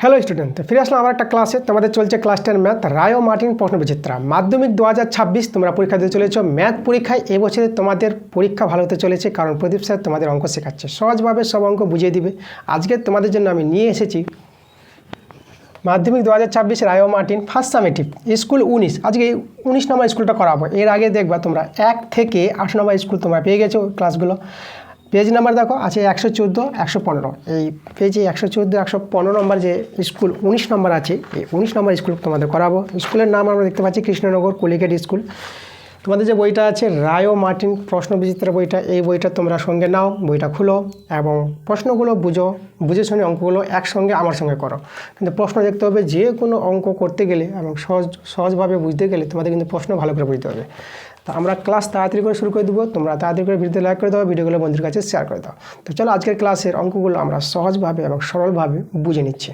Hello student, তো ফিরে আসলাম আমার একটা ক্লাসে। তোমাদের চলছে ক্লাস 10 ম্যাথ রায় ও মার্টিন প্রশ্নবিচিত্রা মাধ্যমিক 2026। তোমরা পরীক্ষা দিতে চলেছো ম্যাথ পরীক্ষায়। এবছরে তোমাদের পরীক্ষা ভালো হতে চলেছে, কারণ প্রদীপ স্যার তোমাদের অঙ্ক শেখাচ্ছে, সহজভাবে সব অঙ্ক বুঝিয়ে দিবে। আজকে তোমাদের জন্য আমি নিয়ে এসেছি মাধ্যমিক 2026 রায় ও মার্টিন ফার্স্ট সামেটিভ স্কুল 19। আজকে এই 19 নম্বর স্কুলটা করাবো। এর আগে দেখবা তোমরা 1 থেকে 8 নম্বর স্কুল তোমরা পেয়ে গেছো ক্লাসগুলো। পেজ নাম্বার দেখো আছে 114, 115। এই পেজে 114, 115 নম্বর যে স্কুল 19 নম্বর আছে, এই 19 নম্বর স্কুল তোমাদের করাবো। স্কুলের নাম আমরা দেখতে পাচ্ছি কৃষ্ণনগর কলিকেট স্কুল। তোমাদের যে বইটা আছে রায় ও মার্টিন প্রশ্নবিচিত্রা বইটা, এই বইটা তোমরা সঙ্গে নাও, বইটা খুলো এবং প্রশ্নগুলো বুঝে শুনে অঙ্কগুলো একসঙ্গে আমার সঙ্গে করো। কিন্তু প্রশ্ন দেখতে হবে, যে কোনো অঙ্ক করতে গেলে এবং সহজভাবে বুঝতে গেলে তোমাদের কিন্তু প্রশ্ন ভালো করে বুঝতে হবে। তো আমরা ক্লাস তাড়াতাড়ি করে শুরু করে দেবো। তোমরা তাড়াতাড়ি করে ভিডিওতে লাইক করে দাও, ভিডিওগুলো বন্ধুর কাছে শেয়ার করে দাও। তো চলো আজকের ক্লাসের অঙ্কগুলো আমরা সহজভাবে এবং সরলভাবে বুঝে নিচ্ছি।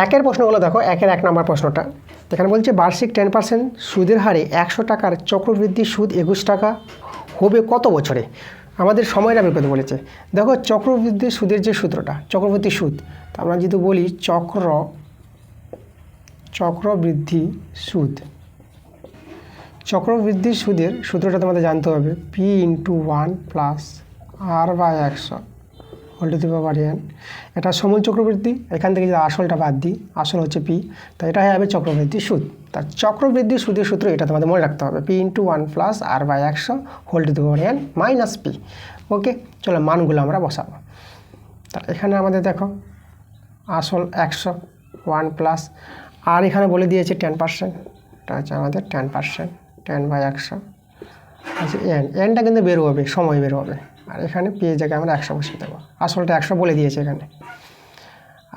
একের প্রশ্নগুলো দেখো। 1 নম্বর প্রশ্নটা এখানে বলছে বার্ষিক 10% সুদের হারে 100 টাকার চক্রবৃদ্ধি সুদ 21 টাকা হবে কত বছরে? আমাদের সময়টা বের করতে বলেছে। দেখো চক্রবৃদ্ধি সুদের যে সূত্রটা, চক্রবৃদ্ধি সুদ, তো আমরা যদি বলি চক্রবৃদ্ধি সুদ, চক্রবৃদ্ধি সুদের সূত্রটা তোমাদের জানতে হবে P/1 + R/100 whole to the power n। এটা সমূল চক্রবৃদ্ধি। এখান থেকে যদি আসলটা বাদ দিই, আসল হচ্ছে P, তো এটা হবে চক্রবৃদ্ধি সুদ। তার চক্রবৃদ্ধি সুদের সূত্র এটা তোমাদের মনে রাখতে হবে, P/1 + R/100 whole to the power n - P। Okay, চলো মানগুলো আমরা বসাবো। তা এখানে আমাদের দেখো আসল 100, 1 প্লাস আর এখানে বলে দিয়েছে 10%, এটা হচ্ছে আমাদের 10%, 10/100 আচ্ছা এনটা কিন্তু বের হবে, সময় বের হবে। আর এখানে পেয়ে জায়গায় আমরা 100 বসিয়ে দেবো। আসলটা 100 বলে দিয়েছে এখানে।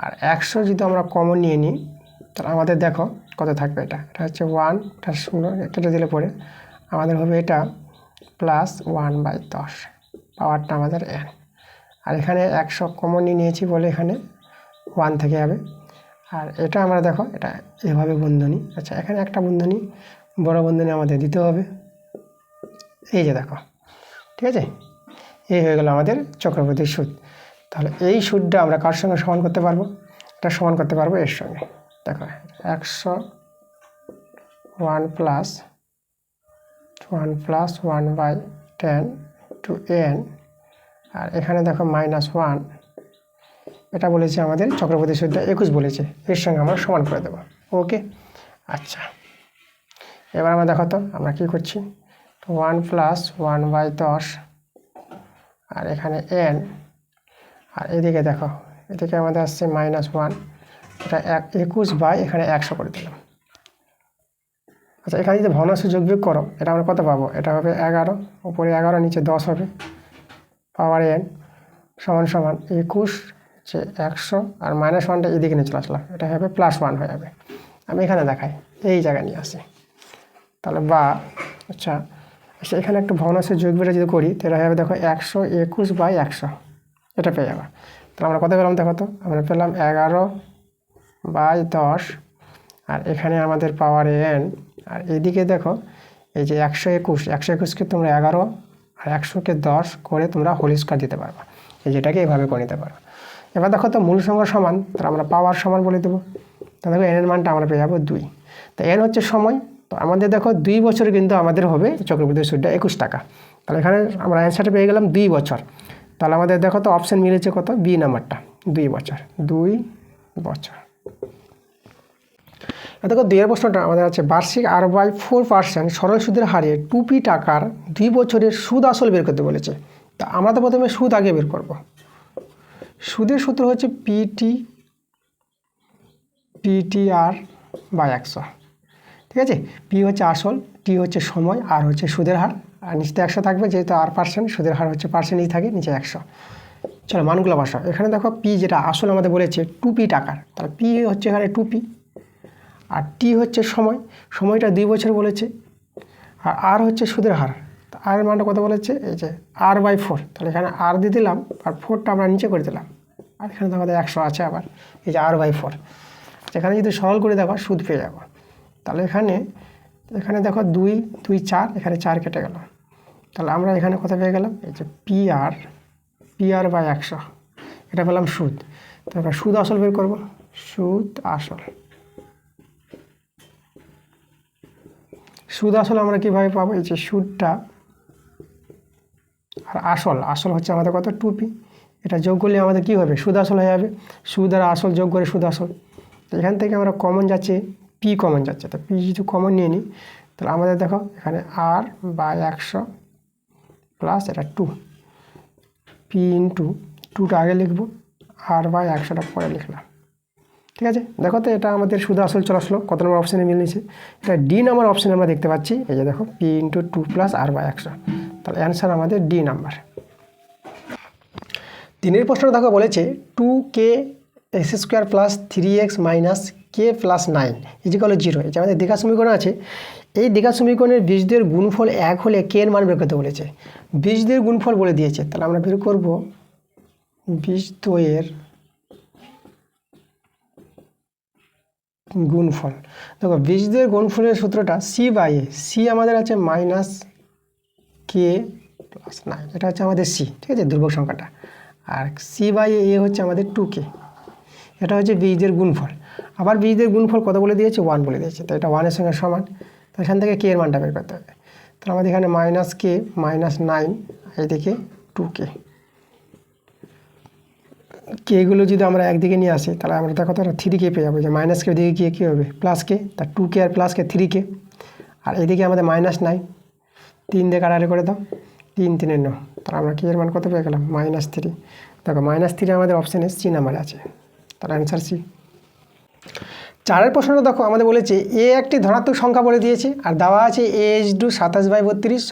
আর 100 যদি আমরা কমন নিয়ে নিই, তাহলে আমাদের দেখো কত থাকবে। এটা হচ্ছে 1, এটা 0 কেটে দিলে পরে আমাদের হবে এটা +1/10, পাওয়ারটা আমাদের n। আর এখানে 100 কমন নিয়েছি বলে এখানে 1 থেকে যাবে। আর এটা আমরা দেখো এটা এভাবে বন্ধনী, আচ্ছা এখানে একটা বন্ধনী, বড় বন্ধনী আমাদের দিতে হবে। এই যে দেখো, ঠিক আছে, এই হয়ে গেল আমাদের চক্রবৃদ্ধি সুদ। তাহলে এই সুদটা আমরা কার সঙ্গে সমান করতে পারবো? এটা সমান করতে পারবো এর সঙ্গে। দেখো 100 1 + 1/10 to n, আর এখানে দেখো -1, এটা বলেছে আমাদের চক্রবৃদ্ধি সুদটা 21 বলেছে, এর সঙ্গে আমরা সমান করে দেবো। ওকে, আচ্ছা এবার আমরা দেখো তো আমরা কী করছি। 1 + 1/10 আর এখানে n, আর এদিকে দেখো এদিকে আমাদের আসছে -1, এটা 21 এখানে 100 করে দিলাম। আচ্ছা এখানে যদি ভগ্নাংশ যোগবিয়োগ করো, এটা আমরা কত পাবো? এটা হবে 11, উপরে 11 নিচে 10 হবে, পাওয়ার n সমান 21 হচ্ছে 100, আর -1টা এদিকে নিয়ে চলে আসলাম, এটা হবে +1 হয়ে যাবে। আমি এখানে দেখাই, এই জায়গায় নিয়ে আসি। তাহলে আচ্ছা এখানে একটা ভগ্নাংশের যোগবিয়োগটা যদি করি, তাহলে হবে দেখো 121/100, এটা পেয়ে যাবো। তাহলে আমরা কত পেলাম দেখো তো, আমরা পেলাম 11/10, আর এখানে আমাদের পাওয়ার n, আর এদিকে দেখো এই যে 121কে তোমরা 11 আর 100কে 10 করে তোমরা হোল স্কয়ার দিতে পারবা, এই যেটাকে এভাবে করে নিতে পারো। এবার দেখো তো মূল সংখ্যা সমান, তাহলে আমরা পাওয়ার সমান বলে দেবো। তাহলে দেখো n এর মানটা আমরা পেয়ে যাবো 2। তো n হচ্ছে সময়, তো আমাদের দেখো 2 বছর কিন্তু আমাদের হবে চক্রবৃদ্ধি সুদটা 21 টাকা। তাহলে এখানে আমরা অ্যান্সারটা পেয়ে গেলাম 2 বছর। তাহলে আমাদের দেখো তো অপশান মিলেছে কত, বি নাম্বারটা 2 বছর, 2 বছর। দেখো 2 প্রশ্নটা আমাদের আছে বার্ষিক R/4% সরল সুদের হারে 2p টাকার 2 বছরের সুদ আসল বের করতে বলেছে। তা আমরা তো প্রথমে সুদ আগে বের করব। সুদের সূত্র হচ্ছে PTR/100, ঠিক আছে। পি হচ্ছে আসল, টি হচ্ছে সময়, আর হচ্ছে সুদের হার, আর নিচে 100 থাকবে, যেহেতু R%, সুদের হার হচ্ছে পার্সেন্টেজ থাকে, নিচে 100। চলো মানগুলো বসাও। এখানে দেখো পি যেটা আসল আমাদের বলেছে 2p টাকার, তাহলে পি হচ্ছে এখানে 2p, আর টি হচ্ছে সময়, সময়টা 2 বছর বলেছে, আর আর হচ্ছে সুদের হার, আর এর মানটা কত বলেছে, এই যে R/4, তাহলে এখানে আর দিয়ে দিলাম, আর 4টা আমরা নিচে করে দিলাম, আর এখানে তো আমাদের 100 আছে আবার, এই যে R/4। এখানে যদি সরল করে দেখো সুদ পেয়ে যাবো। তাহলে এখানে দেখো 2, 2 4, এখানে 4 কেটে গেল, তাহলে আমরা এখানে কত পেয়ে গেলাম, এই যে PR/100, এটা পেলাম সুদ। তারপর সুদ আসল বের করব, সুদ আসল। সুদ আসল আমরা কীভাবে পাবো? এই যে সুদটা আর আসল, আসল হচ্ছে আমাদের কত 2p, এটা যোগ করলে আমাদের কী হবে? সুদ আসল হয়ে যাবে। সুদ আর আসল যোগ করে সুদ আসল। তো এখান থেকে আমরা কমন যাচ্ছে, পি কমন যাচ্ছে, তো পি যদি কমন নিয়ে নিই তাহলে আমাদের দেখো এখানে r/100 প্লাস এটা 2, পি ইন্টু 2টা আগে লিখবো, r/100টা পরে লিখলাম। ঠিক আছে, দেখো তো এটা আমাদের সুদ আসল চলে আসলো। কত নম্বর অপশানে মিলেছে? এটা ডি নাম্বার অপশানে আমরা দেখতে পাচ্ছি। এই যে দেখো পি ইন্টু 2 প্লাস r/100, তাহলে অ্যান্সার আমাদের ডি নাম্বার। 3 প্রশ্ন দেখো বলেছে 2k x² plus 3x minus k plus 9 is equal 0। এই যে আমাদের দ্বিঘাত সমীকরণ আছে, এই দ্বিঘাত সমীকরণের বীজদ্বয়ের গুণফল 1 হলে k এর মান বের করতে বলেছে। বীজদ্বয়ের গুণফল বলে দিয়েছে, তাহলে আমরা বের করব বীজদ্বয়ের গুণফল। দেখো বীজদ্বয়ের গুণফলের সূত্রটা c/a, c আমাদের আছে মাইনাস k প্লাস 9, এটা হচ্ছে আমাদের c, ঠিক আছে, ধ্রুবক সংখ্যাটা। আর c/a হচ্ছে আমাদের 2k, এটা হচ্ছে বীজের গুণফল। আবার বীজের গুণফল কত বলে দিয়েছে? 1 বলে দিয়েছে, তো এটা 1 এর সঙ্গে সমান। তো এখান থেকে k এর মানটা বের করতে হবে। তাহলে আমাদের এখানে মাইনাস k মাইনাস 9, এইদিকে 2k। কেগুলো যদি আমরা একদিকে নিয়ে আসি তাহলে আমরা দেখো তারা 3k পেয়ে যাবো। যে মাইনাস কে দিকে গিয়ে কী হবে? প্লাস কে, তার 2k আর প্লাস কে 3k। আর এদিকে আমাদের মাইনাস 9, 3 দিয়ে কাটাকাটি করে দাও, 3 3 9, তাহলে আমরা k এর মান কত পেয়ে গেলাম? -3। দেখো -3 আমাদের অপশানে সি নাম্বারে আছে, তাহলে অ্যান্সার সি। 4 প্রশ্নটা দেখো আমাদের বলেছে এ একটি ধনাত্মক সংখ্যা বলে দিয়েছে, আর দেওয়া আছে a/27/32 =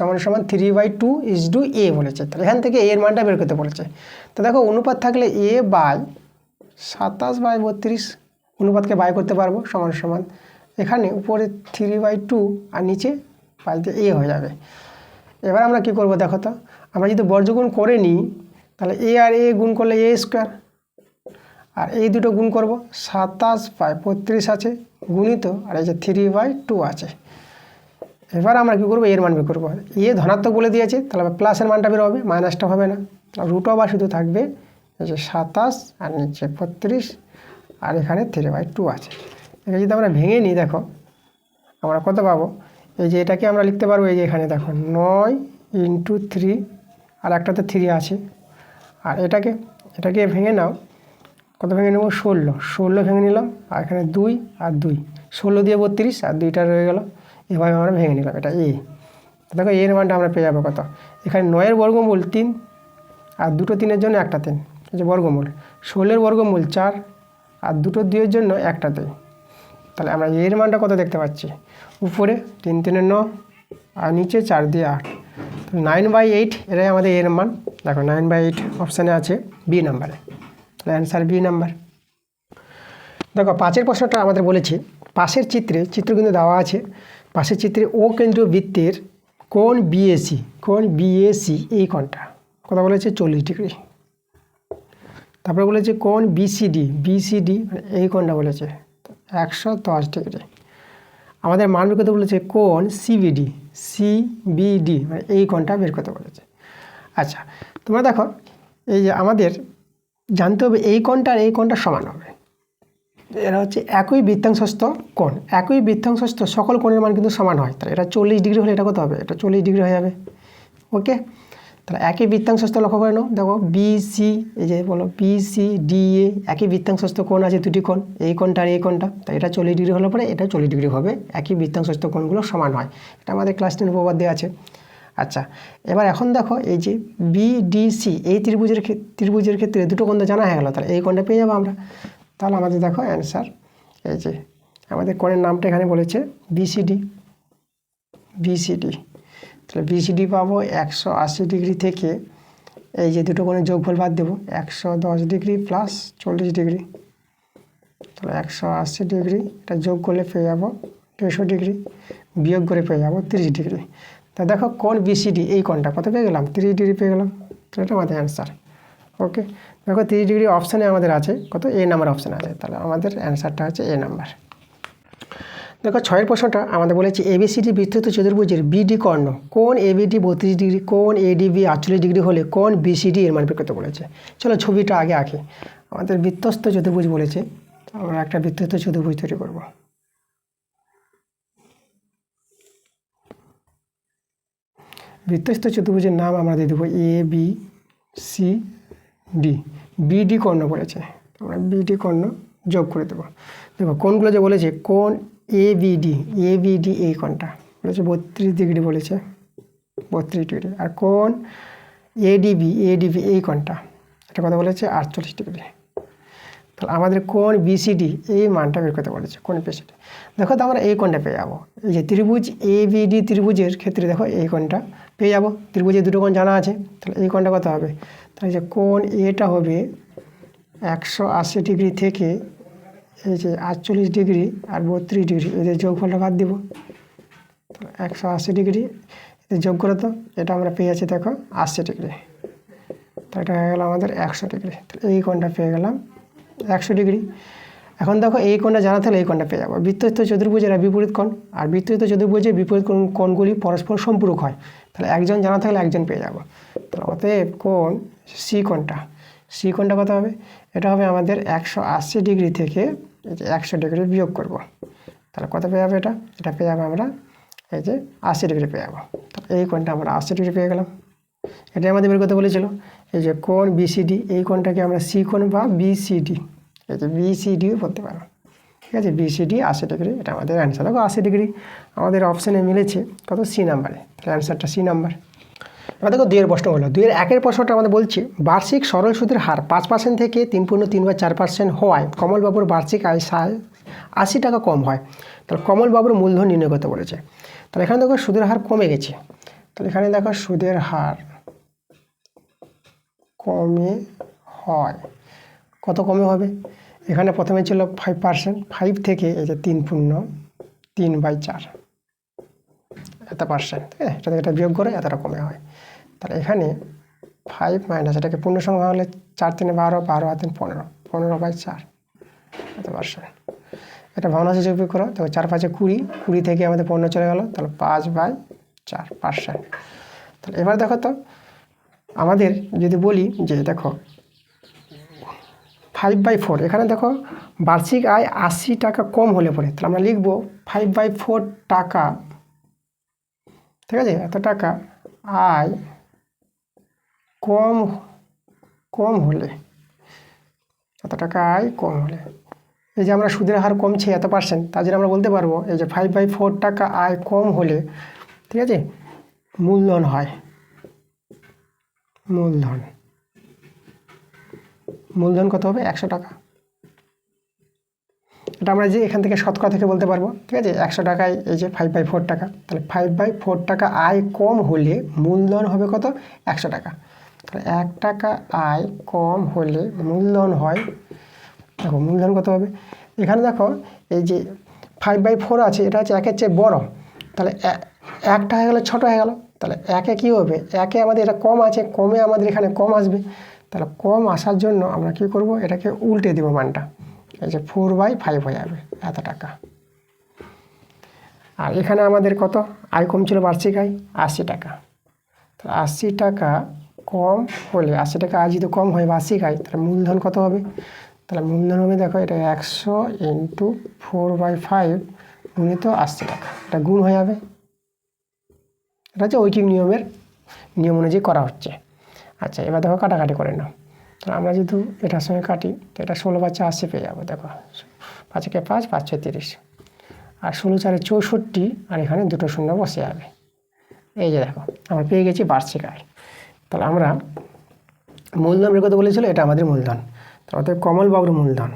3/2 বলেছে। তাহলে এখান থেকে এর মানটা বের করতে বলেছে। তো দেখো অনুপাত থাকলে a/27/32 অনুপাতকে বাই করতে পারবো, সমান এখানে উপরে 3/2 আর নিচে পাল্টে a হয়ে যাবে। এবার আমরা কি করব? দেখো তো আমরা যদি বর্গগুণ করে নিই তাহলে a আর a গুণ করলে a², আর এই দুটো গুণ করব, 27/32 আছে গুণিত, আর এই যে 3/2 আছে। এবার আমরা কী করবো? এর মান বের করবো। এ ধনাত্মক বলে দিয়েছে, তাহলে প্লাসের মানটা বের হবে, মাইনাসটা হবে না। তাহলে √/, শুধু থাকবে এই যে 27 আর নিচে 32, আর এখানে 3/2 আছে। এটা যদি আমরা ভেঙে নিই, দেখো আমরা কত পাবো? এই যে এটাকে আমরা লিখতে পারবো, এই যে এখানে দেখো 9 × 3, আর একটাতে 3 আছে। আর এটাকে ভেঙে নাও, কত ভেঙে নেব? 16 ভেঙে নিলাম, আর এখানে 2 আর 2, 16 দিয়ে 32 আর 2টা রয়ে গেল। এভাবে আমরা ভেঙে নিলাম, এটা এ। দেখো এর মানটা আমরা পেয়ে যাবো কত? এখানে 9-এর বর্গমূল 3, আর দুটো 3-এর জন্য একটা 3, এই যে বর্গমূল। 16-এর বর্গমূল 4, আর দুটো 2-এর জন্য একটা 2। তাহলে আমরা এর মানটা কত দেখতে পাচ্ছি? উপরে 3 3 9, আর নিচে 4 দিয়ে 8, 9/8 এটাই আমাদের এর মান। দেখো 9/8 অপশানে আছে বি নাম্বারে, তাহলে অ্যান্সার বি নাম্বার। দেখো 5 প্রশ্নটা আমাদের বলেছে পাশের চিত্র কিন্তু দেওয়া আছে। পাশের চিত্রে ও কেন্দ্রীয় বৃত্তের কোণ বিএসি এই কোণটা কথা বলেছে 40 ডিগ্রি। তারপরে বলেছে কোণ বিসিডি মানে এই কোণটা বলেছে 110 ডিগ্রি। আমাদের মান বের করতে বলেছে কোণ সিবিডি মানে এই কোণটা বের করতে বলেছে। আচ্ছা তোমরা দেখো, এই যে আমাদের জানতে হবে এই কোণটা আর এই কোণটা সমান হবে। এরা হচ্ছে একই বৃত্তাংশস্থ কোণ, একই বৃত্তাংশস্থ সকল কোণের মান কিন্তু সমান হয়। তাহলে এটা 40 ডিগ্রি হলে এটা কত হবে? এটা 40 ডিগ্রি হয়ে যাবে। ওকে, তাহলে একই বৃত্তাংশস্থ লক্ষ্য করে নাও। দেখো বিসি, এই যে বলো BCDA একই বৃত্তাংশস্থ কোণ আছে, দুটি কোণ, এই কোণটা আর এই কোণটা। তাই এটা 40 ডিগ্রি হলে পরে এটা 40 ডিগ্রি হবে, একই বৃত্তাংশস্থ কোণগুলো সমান হয়। এটা আমাদের ক্লাস 10 উপপাদ্য দেওয়া আছে। আচ্ছা এবার এখন দেখো এই যে BDC এই ত্রিভুজের ক্ষেত্রে দুটো কোণ তো জানা হয়ে গেল, তাহলে এই কোণটা পেয়ে যাবো আমরা। তাহলে আমাদের দেখো অ্যান্সার, এই যে আমাদের কোণের নামটা এখানে বলেছে BCD। তাহলে BCD পাবো 180 ডিগ্রি থেকে এই যে দুটো কোণের যোগফল বাদ দেবো, 110 ডিগ্রি প্লাস 40 ডিগ্রি। তাহলে 180 ডিগ্রি এটা যোগ করলে পেয়ে যাবো 150 ডিগ্রি, বিয়োগ করে পেয়ে যাবো 30 ডিগ্রি। তা দেখো কোণ BCD এই কোণটা কত পেয়ে গেলাম? 30 ডিগ্রি পেয়ে গেলাম। তো এটা আমাদের অ্যান্সার। ওকে, দেখো 30 ডিগ্রি অপশানে আমাদের আছে কত? এ নাম্বার অপশানে আছে, তাহলে আমাদের অ্যান্সারটা হচ্ছে এ নাম্বার। দেখো 6 প্রশ্নটা আমাদের বলেছে এবিসিডি বৃত্তস্থ চতুর্ভুজের বিডি কর্ণ কোণ এবিডি 32 ডিগ্রি, কোণ এডিবি 48 ডিগ্রি হলে কোণ বিসিডি এর মান বের করতে বলেছে। চলো ছবিটা আগে আঁকি। আমাদের বৃত্তস্থ চতুর্ভুজ বলেছে, আমরা একটা বৃত্তস্থ চতুর্ভুজ তৈরি করব। বৃত্তস্থ চতুর্ভুজের নাম আমরা দিয়ে দেবো A B C D. BD কর্ণ বলেছে, আমরা বিডি কর্ণ যোগ করে দেবো। দেখো কোণগুলো যে বলেছে, কোণ এবিডি এই কোণটা বলেছে 32 ডিগ্রি বলেছে, 32 ডিগ্রি। আর কোণ এডিবি এই কোণটা, এটা কথা বলেছে 48 ডিগ্রি। তাহলে আমাদের কোণ বিসিডি এই মানটা বের করতে বলেছে, কোণ বিসিডি। দেখো তো আমরা এই কোণটা পেয়ে যাবো। এই যে ত্রিভুজ এবিডি ত্রিভুজের ক্ষেত্রে দেখো এই কোণটা পেয়ে যাবো। ত্রিভুজের দুটো কোণ জানা আছে, তাহলে এই কোণটা কত হবে? তাহলে যে কোণ এটা হবে 180 ডিগ্রি থেকে এই যে 48 ডিগ্রি আর 32 ডিগ্রি, এদের যোগফলটা বাদ দিব। 180 ডিগ্রি এদের যোগ করে তো এটা আমরা পেয়ে যাচ্ছি দেখো 80 ডিগ্রি। তো এটা হয়ে গেল আমাদের 100 ডিগ্রি। এই কোণটা পেয়ে গেলাম 100 ডিগ্রি। এখন দেখো এই কোণটা জানা থাকলে এই কোণটা পেয়ে যাবো। বৃত্তস্থ চতুর্ভুজের বিপরীত কোণ, আর বৃত্তস্থ চতুর্ভুজের বিপরীত কোণগুলি পরস্পর সম্পূরক হয়। তাহলে একজন জানা থাকলে একজন পেয়ে যাবো। তাহলে অতএব কোণ সি কোণটা কত হবে? এটা হবে আমাদের 180 ডিগ্রি থেকে 100 ডিগ্রি বিয়োগ করব। তাহলে কত পেয়ে যাবে? এটা পেয়ে যাবে আমরা এই যে 80 ডিগ্রি পেয়ে যাবো। তাহলে এই কোণটা আমরা 80 ডিগ্রি পেয়ে গেলাম। এটাই আমাদের বের করতে বলেছিল। এই যে কোণ বিসিডি, এই কোণটাকে আমরা সি কোণ বা বিসিডি, এই যে বিসিডিও বলতে পারো, ঠিক আছে? বিসিডি 80 ডিগ্রি, এটা আমাদের অ্যান্সার। দেখো 80 ডিগ্রি আমাদের অপশানে মিলেছে কত? সি নাম্বারে। তাহলে অ্যান্সারটা সি নাম্বার। এবার দেখো 2 এর প্রশ্ন হলো। 2 এর 1 প্রশ্নটা আমাদের বলছে বার্ষিক সরল সুদের হার 5% থেকে 3.3/4% হওয়ায় কমলবাবুর বার্ষিক আয় 80 টাকা কম হয়। তাহলে কমলবাবুর মূলধন নির্ণয় করতে বলেছে। তাহলে এখানে দেখো সুদের হার কমে গেছে। তাহলে এখানে দেখো সুদের হার কমে হয়, কত কমে হবে? এখানে প্রথমে ছিল 5%, 5 থেকে এই যে 3.3/4 এত পার্সেন্ট, এটা থেকে এটা বিয়োগ করে এতটা কমে হয়। তাহলে এখানে 5 মাইনাস এটাকে পূর্ণ সংখ্যা হলে 4 3 12, 12 আর 3 15, 15/4 এত পার্সেন্ট। এটা ভগ্নাংশে যোগ করো, দেখো 4 5 20, 20 থেকে আমাদের 15 চলে গেল, তাহলে 5/4%। তাহলে এবার দেখো তো আমাদের যদি বলি যে দেখো 5/4, এখানে দেখো বার্ষিক আয় 80 টাকা কম হলে পরে, তাহলে আমরা লিখব 5/4 টাকা, ঠিক আছে? এত টাকা আয় কম হলে, এত টাকা আয় কম হলে, এই যে আমরা সুদের হার কমছে এত পার্সেন্ট, তার জন্য আমরা বলতে পারবো এই যে 5/4 টাকা আয় কম হলে, ঠিক আছে, মূলধন হয়। মূলধন কত হবে? 100 টাকা। এটা আমরা যে এখান থেকে শতকরা থেকে বলতে পারবো, ঠিক আছে? 100 টাকায় এই যে 5/4 টাকা, তাহলে 5/4 টাকা আয় কম হলে মূলধন হবে কত? 100 টাকা। তাহলে 1 টাকা আয় কম হলে মূলধন হয়, দেখো মূলধন কত হবে? এখানে দেখো এই যে 5/4 আছে, এটা হচ্ছে 1-এর চেয়ে বড়, তাহলে 1টা হয়ে গেলে ছোট হয়ে গেল। তাহলে 1-এ কী হবে? 1-এ আমাদের এটা কম আছে, কমে আমাদের এখানে কম আসবে। তাহলে কম আসার জন্য আমরা কী করব? এটাকে উল্টে দেবো মানটা, এই যে 4/5 হয়ে যাবে এত টাকা। আর এখানে আমাদের কত আয় কম ছিল? বার্ষিক আয় 80 টাকা। তাহলে 80 টাকা কম হলে, 80 টাকা আয় যদি কম হয় বার্ষিক আয়, তাহলে মূলধন কত হবে? তাহলে মূলধন হবে দেখো এটা 100 × 4/5 গুণিত 80 টাকা, এটা গুণ হয়ে যাবে। এটা হচ্ছে ঐকিক নিয়ম অনুযায়ী করা হচ্ছে। আচ্ছা, এবার দেখো কাটাকাটি করে নাও। তাহলে আমরা যেহেতু এটার সঙ্গে কাটি, তো এটা 16/80 পেয়ে যাবো। দেখো 5 × 5, 5 × 30, আর 16 × 4 = 64, আর এখানে দুটো শূন্য বসে যাবে। এই যে দেখো আমরা পেয়ে গেছি বার্ষিক আয়। তাহলে আমরা মূলধন বের করতে বলেছিল, এটা আমাদের মূলধন। তাহলে কমলবাবুর মূলধন,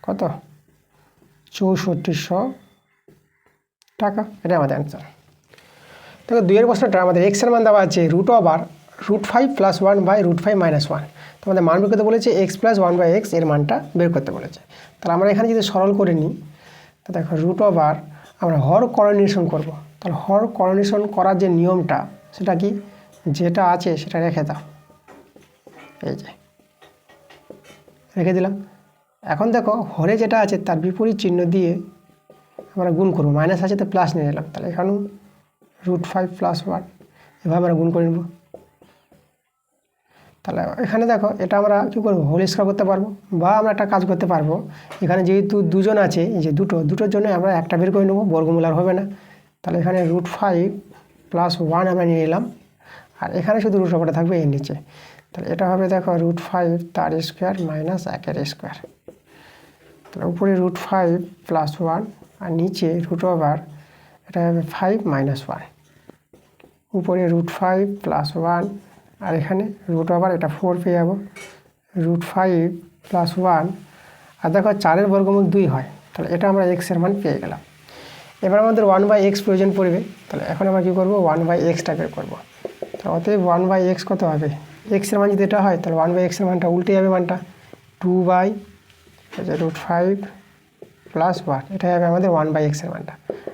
কত? 6400 টাকা, এটা আমাদের অ্যান্সার। দেখো 2 এর প্রশ্নটা আমাদের x এর মান দেওয়া আছে √5 + 1/√5 - 1। তোমাদের মান বের করতে বলেছে x + 1/x এর মানটা বের করতে বলেছে। তাহলে আমরা এখানে যদি সরল করে নিই, তো দেখো √, আমরা হর করণীয়ন করব। তাহলে হর করণীয়ন করার যে নিয়মটা, সেটা কি? যেটা আছে সেটা রেখে দাও, এই যে রেখে দিলাম। এখন দেখো হরে যেটা আছে তার বিপরীত চিহ্ন দিয়ে আমরা গুণ করবো, মাইনাস আছে তো প্লাস নিয়ে নিলাম, তাহলে এখানেও √5 + 1 এভাবে আমরা গুণ করে নেব। তাহলে এখানে দেখো এটা আমরা কী করবো, হোল স্কোয়ার করতে পারবো, বা আমরা একটা কাজ করতে পারবো, এখানে যেহেতু দুজন আছে, এই যে দুটোর জন্য আমরা একটা বের করে নেবো, বর্গমূল আর হবে না। তাহলে এখানে √5 + 1 আমরা নিয়ে নিলাম, আর এখানে শুধু রুট ওভারটা থাকবে এর নিচে। তাহলে এটা হবে দেখো √5 তার স্কোয়ার মাইনাস 1 স্কোয়ার। তাহলে উপরে √5 + 1 আর নিচে √ওভার, এটা হবে 5 - 1। উপরে √5 + 1 আর এখানে √ওভার, এটা 4 পেয়ে যাবো, √5 + 1 আর দেখো 4-এর বর্গমূল 2 হয়, তাহলে এটা আমরা এক্সের মান পেয়ে গেলাম। এবার আমাদের 1/x প্রয়োজন পড়বে, তাহলে এখন আমরা কী করবো, 1/xটা বের করবো। তো অতএব 1/x কত হবে, এক্সের মান যদি এটা হয় তাহলে 1/x এর মানটা উল্টে যাবে, মানটা 2/√5 + 1, এটা হবে আমাদের 1/x এর মানটা।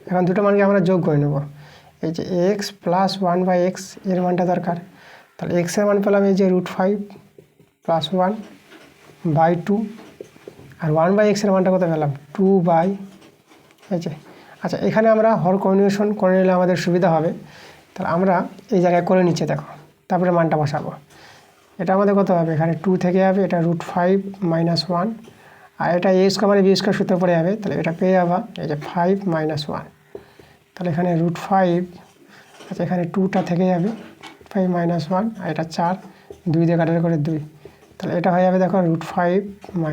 এখন দুটো মানকে আমরা যোগ করে নেব, এই যে x + 1/x এর মানটা দরকার, তাহলে x এর মান পেলাম এই যে √5 + 1/2 আর 1/x এর মানটা কত পেলাম 2/, এই যে। আচ্ছা, এখানে আমরা হর কম্বিনেশন করে নিলে আমাদের সুবিধা হবে, তাহলে আমরা এই জায়গায় করে নিচ্ছে দেখো, তারপরে মানটা বসাবো। এটা আমাদের কত হবে, এখানে 2 থেকে যাবে, এটা √5 - 1 আর এটা a² মানে b² সূত্র পড়ে যাবে, তাহলে এটা পেয়ে যাবা এই যে 5 - 1। তাহলে এখানে √5, আচ্ছা এখানে 2টা থেকে যাবে, 5 - 1 আর এটা 4, 2 দিয়ে কাটার করে 2, তাহলে এটা হয়ে যাবে দেখো √5 -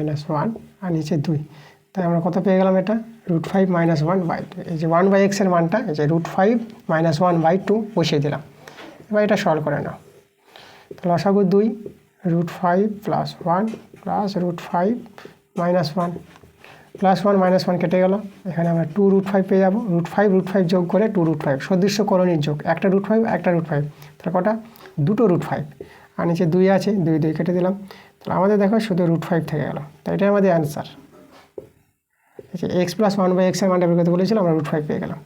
1 আর নিচে 2। তাই আমরা কত পেয়ে গেলাম, এটা √5 - 1/2। এই যে 1/x এর মানটা এই যে √5 - 1/2 বসিয়ে দিলাম। এবার এটা সলভ করে নাও, তাহলে লসাগু 2, √5 + 1 + √5 - 1 +1 - 1 কেটে গেল, এখানে আমরা 2√5 পেয়ে যাবো, √5 যোগ করে 2√5 সদৃশ্য করণীর যোগ, একটা √5 একটা √5, তাহলে কটা, দুটো √5 আর নিচে 2 আছে, 2 কেটে দিলাম, তাহলে আমাদের দেখো শুধু √5 থেকে গেল, তাই এটাই আমাদের অ্যান্সার। আচ্ছা, x + 1/x এর মানটা বের করতে বলেছিলাম, আমরা √5 পেয়ে গেলাম।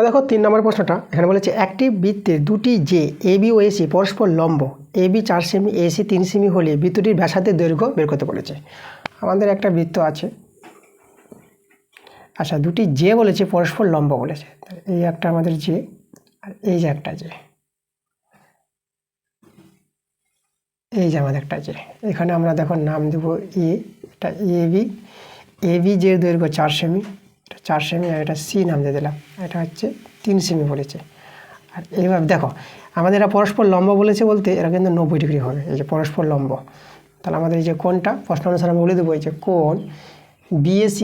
দেখো 3 নম্বর প্রশ্নটা এখানে বলেছে একটি বৃত্তের দুটি যে AB ও AC পরস্পর লম্ব, AB 4 সেমি AC 3 সেমি হলে বৃত্তটির ব্যাসার্ধের দৈর্ঘ্য বের করতে বলেছে। আমাদের একটা বৃত্ত আছে, আচ্ছা দুটি যে বলেছে পরস্পর লম্ব বলেছে, এই একটা আমাদের যে আর এই যে একটা যে, এই যে আমাদের একটা যে, এখানে আমরা দেখো নাম দেবো এ, এটা AB যে দৈর্ঘ্য 4 সেমি, এটা 4 সেমি আর এটা সি নাম দিয়ে দিলাম, এটা হচ্ছে 3 সেমি বলেছে। আর এইভাবে দেখো আমাদের এরা পরস্পর লম্ব বলেছে বলতে এরা কিন্তু 90 ডিগ্রি হবে, এই যে পরস্পর লম্ব। তাহলে আমাদের এই যে কোণটা প্রশ্ন অনুসারে আমি বলে দেবো, এই যে কোণ BAC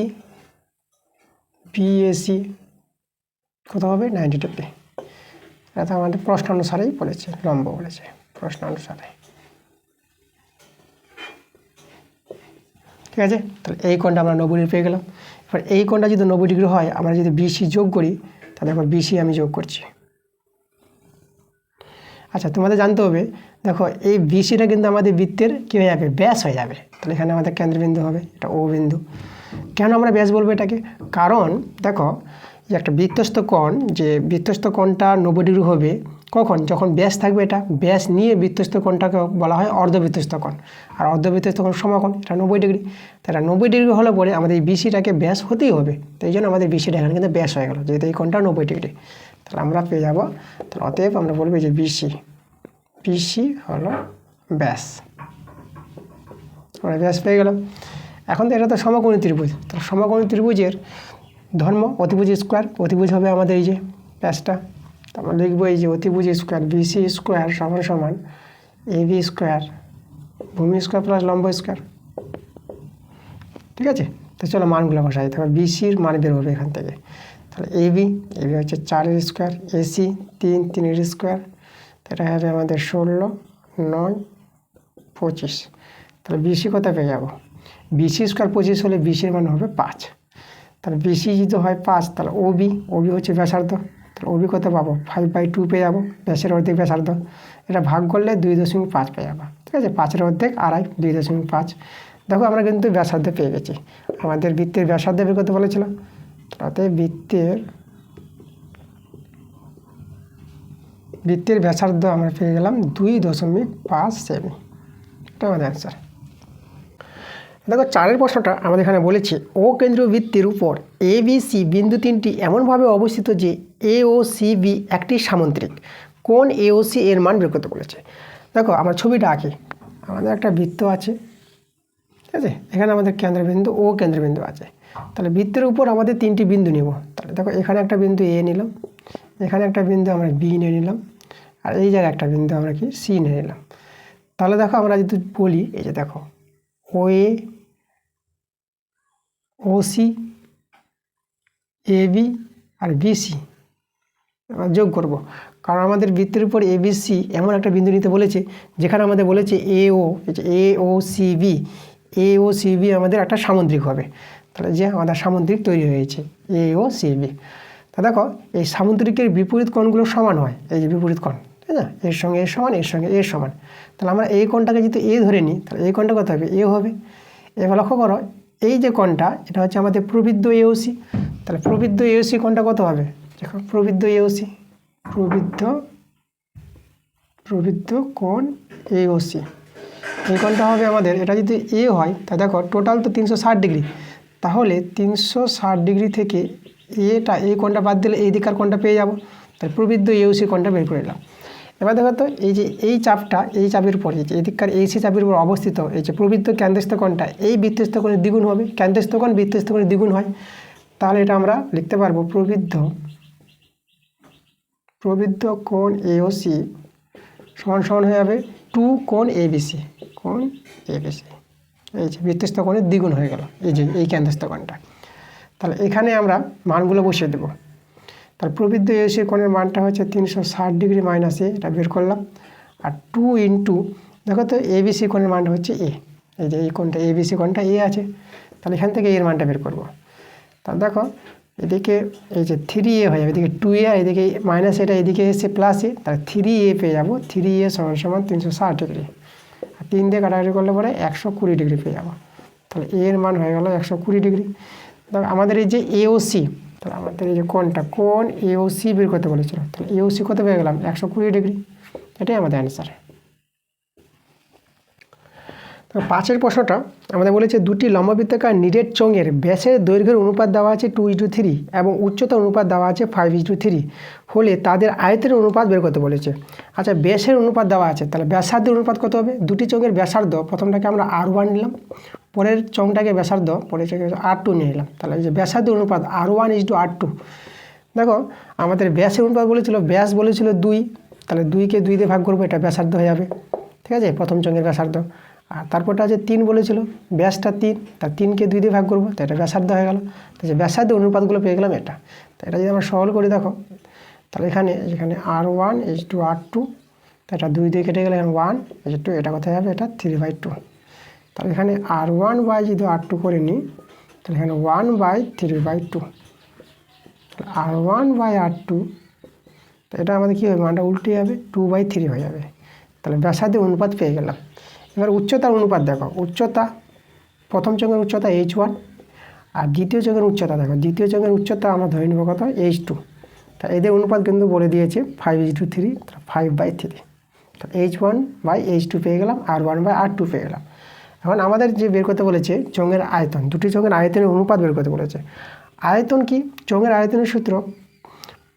কত হবে 90 ডিগ্রি। এটা তো আমাদের প্রশ্ন অনুসারেই বলেছে, লম্ব বলেছে প্রশ্ন অনুসারে, ঠিক আছে। তাহলে এই কোণটা আমরা 90 ডিগ্রি পেয়ে গেলাম। এবার এই কোণটা যদি 90 ডিগ্রি হয়, আমরা যদি BC যোগ করি, তাহলে দেখো BC আমি যোগ করছি। আচ্ছা তোমাদের জানতে হবে, দেখো এই BCটা কিন্তু আমাদের বৃত্তের কী হয়ে যাবে, ব্যাস হয়ে যাবে, তাহলে এখানে আমাদের কেন্দ্রবিন্দু হবে, এটা O বিন্দু। কেন আমরা ব্যাস বলবো এটাকে, কারণ দেখো যে একটা বৃত্তস্থ কোণ, যে বৃত্তস্থ কোণটা 90 ডিগ্রি হবে কখন, যখন ব্যাস থাকবে, এটা ব্যাস নিয়ে বৃত্তস্থ কোণটাকে বলা হয় অর্ধবৃত্তস্থ কোণ, আর অর্ধবৃত্তস্থ কোণ সমকোণ, এটা 90 ডিগ্রি। তাই এটা 90 ডিগ্রি হলে পরে আমাদের এই BCটাকে ব্যাস হতেই হবে, তো এই জন্য আমাদের BCটা এখানে কিন্তু ব্যাস হয়ে গেল, যেহেতু এই কোণটা 90 ডিগ্রি। তাহলে আমরা পেয়ে যাবো, তাহলে অতএব আমরা বলবো যে BC হলো ব্যাস, আমরা ব্যাস পেয়ে গেলাম। এখন তো এটা তো সমকোণী ত্রিভুজ, তো সমকোণী ত্রিভুজের ধর্ম অতিভুজ স্কোয়ার, অতিভুজ হবে আমাদের এই যে ব্যাসটা, তো আমরা লিখবো এই যে অতিভুজ স্কোয়ার BC স্কোয়ার সমান AB স্কোয়ার ভূমি স্কোয়ার প্লাস লম্ব স্কোয়ার, ঠিক আছে। তো চলো মানগুলো বসাই, তারপর BCর মান বের হবে এখান থেকে। তাহলে AB হচ্ছে 4 স্কোয়ার, AC 3 স্কোয়ার, এটা হবে আমাদের 16, 9, 25। তাহলে BC কত পেয়ে যাবো, BC স্কোয়ার 25 হলে BCর মান হবে 5। তাহলে BC যদি হয় 5, তাহলে OB হচ্ছে ব্যাসার্ধ, তাহলে OB কত পাবো 5/2 পেয়ে যাবো, ব্যাসের অর্ধেক ব্যাসার্ধ, এটা ভাগ করলে 2.5 পেয়ে যাবো, ঠিক আছে। 5-এর অর্ধেক 2.5, 2.5। দেখো আমরা কিন্তু ব্যাসার্ধ পেয়ে গেছি, আমাদের বৃত্তের ব্যাসার্ধ বের করতে বলেছিল, তাতে বৃত্তের বৃত্তের ব্যাসার্ধ আমরা পেয়ে গেলাম 2.5 সেমি। এটা আমাদের অ্যান্সার। দেখো 4 প্রশ্নটা আমাদের এখানে বলেছে ও কেন্দ্রীয় বৃত্তের উপর ABC বিন্দু তিনটি এমনভাবে অবস্থিত যে AOCB একটি সামুদ্রিক, কোন AOC এর মান বের করতে বলেছে। দেখো আমরা ছবিটা আঁকি, আমাদের একটা বৃত্ত আছে, ঠিক আছে, এখানে আমাদের কেন্দ্রবিন্দু ও কেন্দ্রবিন্দু আছে। তাহলে বৃত্তের উপর আমাদের 3টি বিন্দু নেব। তাহলে দেখো এখানে একটা বিন্দু A নিলাম, এখানে একটা বিন্দু আমরা B নিয়ে নিলাম, আর এই জায়গায় একটা বিন্দু আমরা কি C নিয়ে নিলাম। তাহলে দেখো আমরা যদি বলি, এই যে দেখো OA OC AB আর BC আমরা যোগ করব, কারণ আমাদের বৃত্তের উপর ABC এমন একটা বিন্দু নিতে বলেছে যেখানে আমাদের বলেছে AOCB আমাদের একটা সামুদ্রিক হবে। তাহলে যে আমাদের সামুদ্রিক তৈরি হয়েছে AOCB। তা দেখো এই সামুদ্রিকের বিপরীত কোণগুলো সমান হয়, এই যে বিপরীত কোণ, তাই না, এর সঙ্গে এর সমান, এর সঙ্গে এর সমান। তাহলে আমরা এই কোণটাকে যদি A ধরে নিই, তাহলে এই কোণটা কত হবে, A হবে। এবার লক্ষ্য করো এই যে কোণটা, এটা হচ্ছে আমাদের প্রবৃদ্ধ AOC। তাহলে প্রবৃদ্ধ AOC কোণটা কত হবে, দেখো প্রবৃদ্ধ AOC, প্রবৃদ্ধ কোণ AOC, এই কোণটা হবে আমাদের, এটা যদি A হয় তা দেখো টোটাল তো 360 ডিগ্রি, তাহলে 360 ডিগ্রি থেকে এই কোণটা বাদ দিলে এই দিকার কোণটা পেয়ে যাব। তাহলে প্রবৃদ্ধ AOC কোণটা বের করে এলাম। এবার দেখো তো এই যে এই চাপটা, এই চাপের উপর, এই যে এদিককার AC চাপের উপর অবস্থিত এই যে প্রবৃদ্ধ কেন্দ্রস্থ কোণটা এই বৃত্তস্থ কোণের দ্বিগুণ হবে, কেন্দ্রস্থ কোণ বৃত্তস্থ কোণের দ্বিগুণ হয়। তাহলে এটা আমরা লিখতে পারবো প্রবৃদ্ধ কোণ AOC সমান সমান হয়ে যাবে 2 কোণ ABC, এই যে বৃত্তস্থ কোণের দ্বিগুণ হয়ে গেল, এই যে এই কেন্দ্রস্থ কোণটা। তাহলে এখানে আমরা মানগুলো বসিয়ে দেবো। তাহলে প্রবৃদ্ধ AOC কোণের মানটা হচ্ছে 360 ডিগ্রি মাইনাস A, এটা বের করলাম। আর 2 ইন্টু দেখো তো ABC কোণের মানটা হচ্ছে A, এই যে এই কোণটা ABC কোণটা A আছে, তাহলে এখান থেকে এর মানটা বের করবো। তাহলে দেখো এদিকে এই যে 3A হয়ে যাবে, এদিকে 2A, আর এদিকে মাইনাস এটা এদিকে এসে প্লাস A, তাহলে 3A পেয়ে যাবো। 3A সমান সমান 360 ডিগ্রি, আর 3 দিয়ে কাটাকাটি করলে পরে 120 ডিগ্রি পেয়ে যাবো। তাহলে এর মান হয়ে গেল 120 ডিগ্রি। তাহলে আমাদের এই যে AOC, তাহলে আমাদের এই যে কোণ AOC বের করতে বলেছিল, তাহলে AOC কত পেয়ে গেলাম, 120 ডিগ্রি। এটাই আমাদের অ্যান্সার। তো 5 প্রশ্নটা আমাদের বলেছে দুটি লম্ববৃত্তাকার নিরেট চোঙের ব্যাসের দৈর্ঘ্যের অনুপাত দেওয়া আছে 2:3 এবং উচ্চতার অনুপাত দেওয়া আছে 5:3 হলে তাদের আয়তের অনুপাত বের করতে বলেছে। আচ্ছা ব্যাসের অনুপাত দেওয়া আছে, তাহলে ব্যাসার্ধের অনুপাত কত হবে, দুটি চোঙের ব্যাসার্ধ, প্রথমটাকে আমরা R1 নিলাম, পরের চোঙটাকে ব্যাসার্ধ, পরের চোঙে R2 নিয়ে নিলাম। তাহলে এই যে ব্যাসার্ধের অনুপাত R1:R2। দেখো আমাদের ব্যাসের অনুপাত বলেছিল, ব্যাস বলেছিল 2, তাহলে 2কে 2 দিয়ে ভাগ করবো, এটা ব্যাসার্ধ হয়ে যাবে, ঠিক আছে, প্রথম চোঙের ব্যাসার্ধ। আর তারপরটা আছে 3 বলেছিল, ব্যাসটা 3, তার 3কে 2 দিয়ে ভাগ করবো, তো এটা ব্যাসার্ধ হয়ে গেল। তো যে ব্যাসার্ধ অনুপাতগুলো পেয়ে গেলাম এটা। তো এটা যদি আমরা সরল করি দেখো, তাহলে এখানে R1:R2, তো এটা 2 দিয়ে কেটে গেলে 1:2, এটা কোথায় যাবে, এটা 3/2। তাহলে এখানে R1/যদি R2 করে নিই, তাহলে এখানে 1/3/2, R1/R2, তো এটা আমাদের কী হবে, মানটা উল্টে যাবে, 2/3 হয়ে যাবে। তাহলে ব্যাসার্ধের অনুপাত পেয়ে গেলাম। এবার উচ্চতার অনুপাত দেখো, উচ্চতা, প্রথম চোঙের উচ্চতা H1, আর দ্বিতীয় চোঙের উচ্চতা দেখো, দ্বিতীয় চোঙের উচ্চতা আমরা ধরে নেব কত, H2। তা এদের অনুপাত কিন্তু বলে দিয়েছে 5:3, 5/3। তো H1/H2 পেয়ে গেলাম, R1/R2 পেয়ে গেলাম। এখন আমাদের যে বের করতে বলেছে চোঙের আয়তন, দুটি চোঙের আয়তনের অনুপাত বের করতে বলেছে। আয়তন কি, চোঙের আয়তনের সূত্র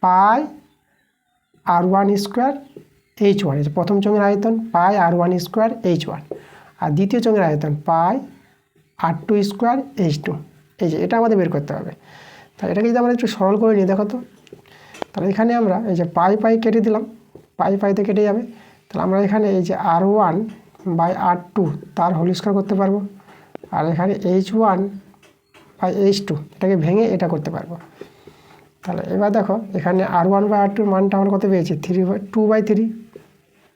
πr1² H1, এই যে প্রথম চোঙের আয়তন πr1² H1, আর দ্বিতীয় চোঙের আয়তন πr2² H2। এই যে এটা আমাদের বের করতে হবে। তাহলে এটাকে যদি আমরা একটু সরল করে নিই দেখো তো, তাহলে এখানে আমরা এই যে পাই কেটে দিলাম, পাইতে কেটে যাবে। তাহলে আমরা এখানে এই যে R1/R2 তার হোল স্কয়ার করতে পারবো, আর এখানে H1/H2 এটাকে ভেঙে এটা করতে পারবো। তাহলে এবার দেখো এখানে R1/R2 মানটা আমরা কত পেয়েছি, 2/3,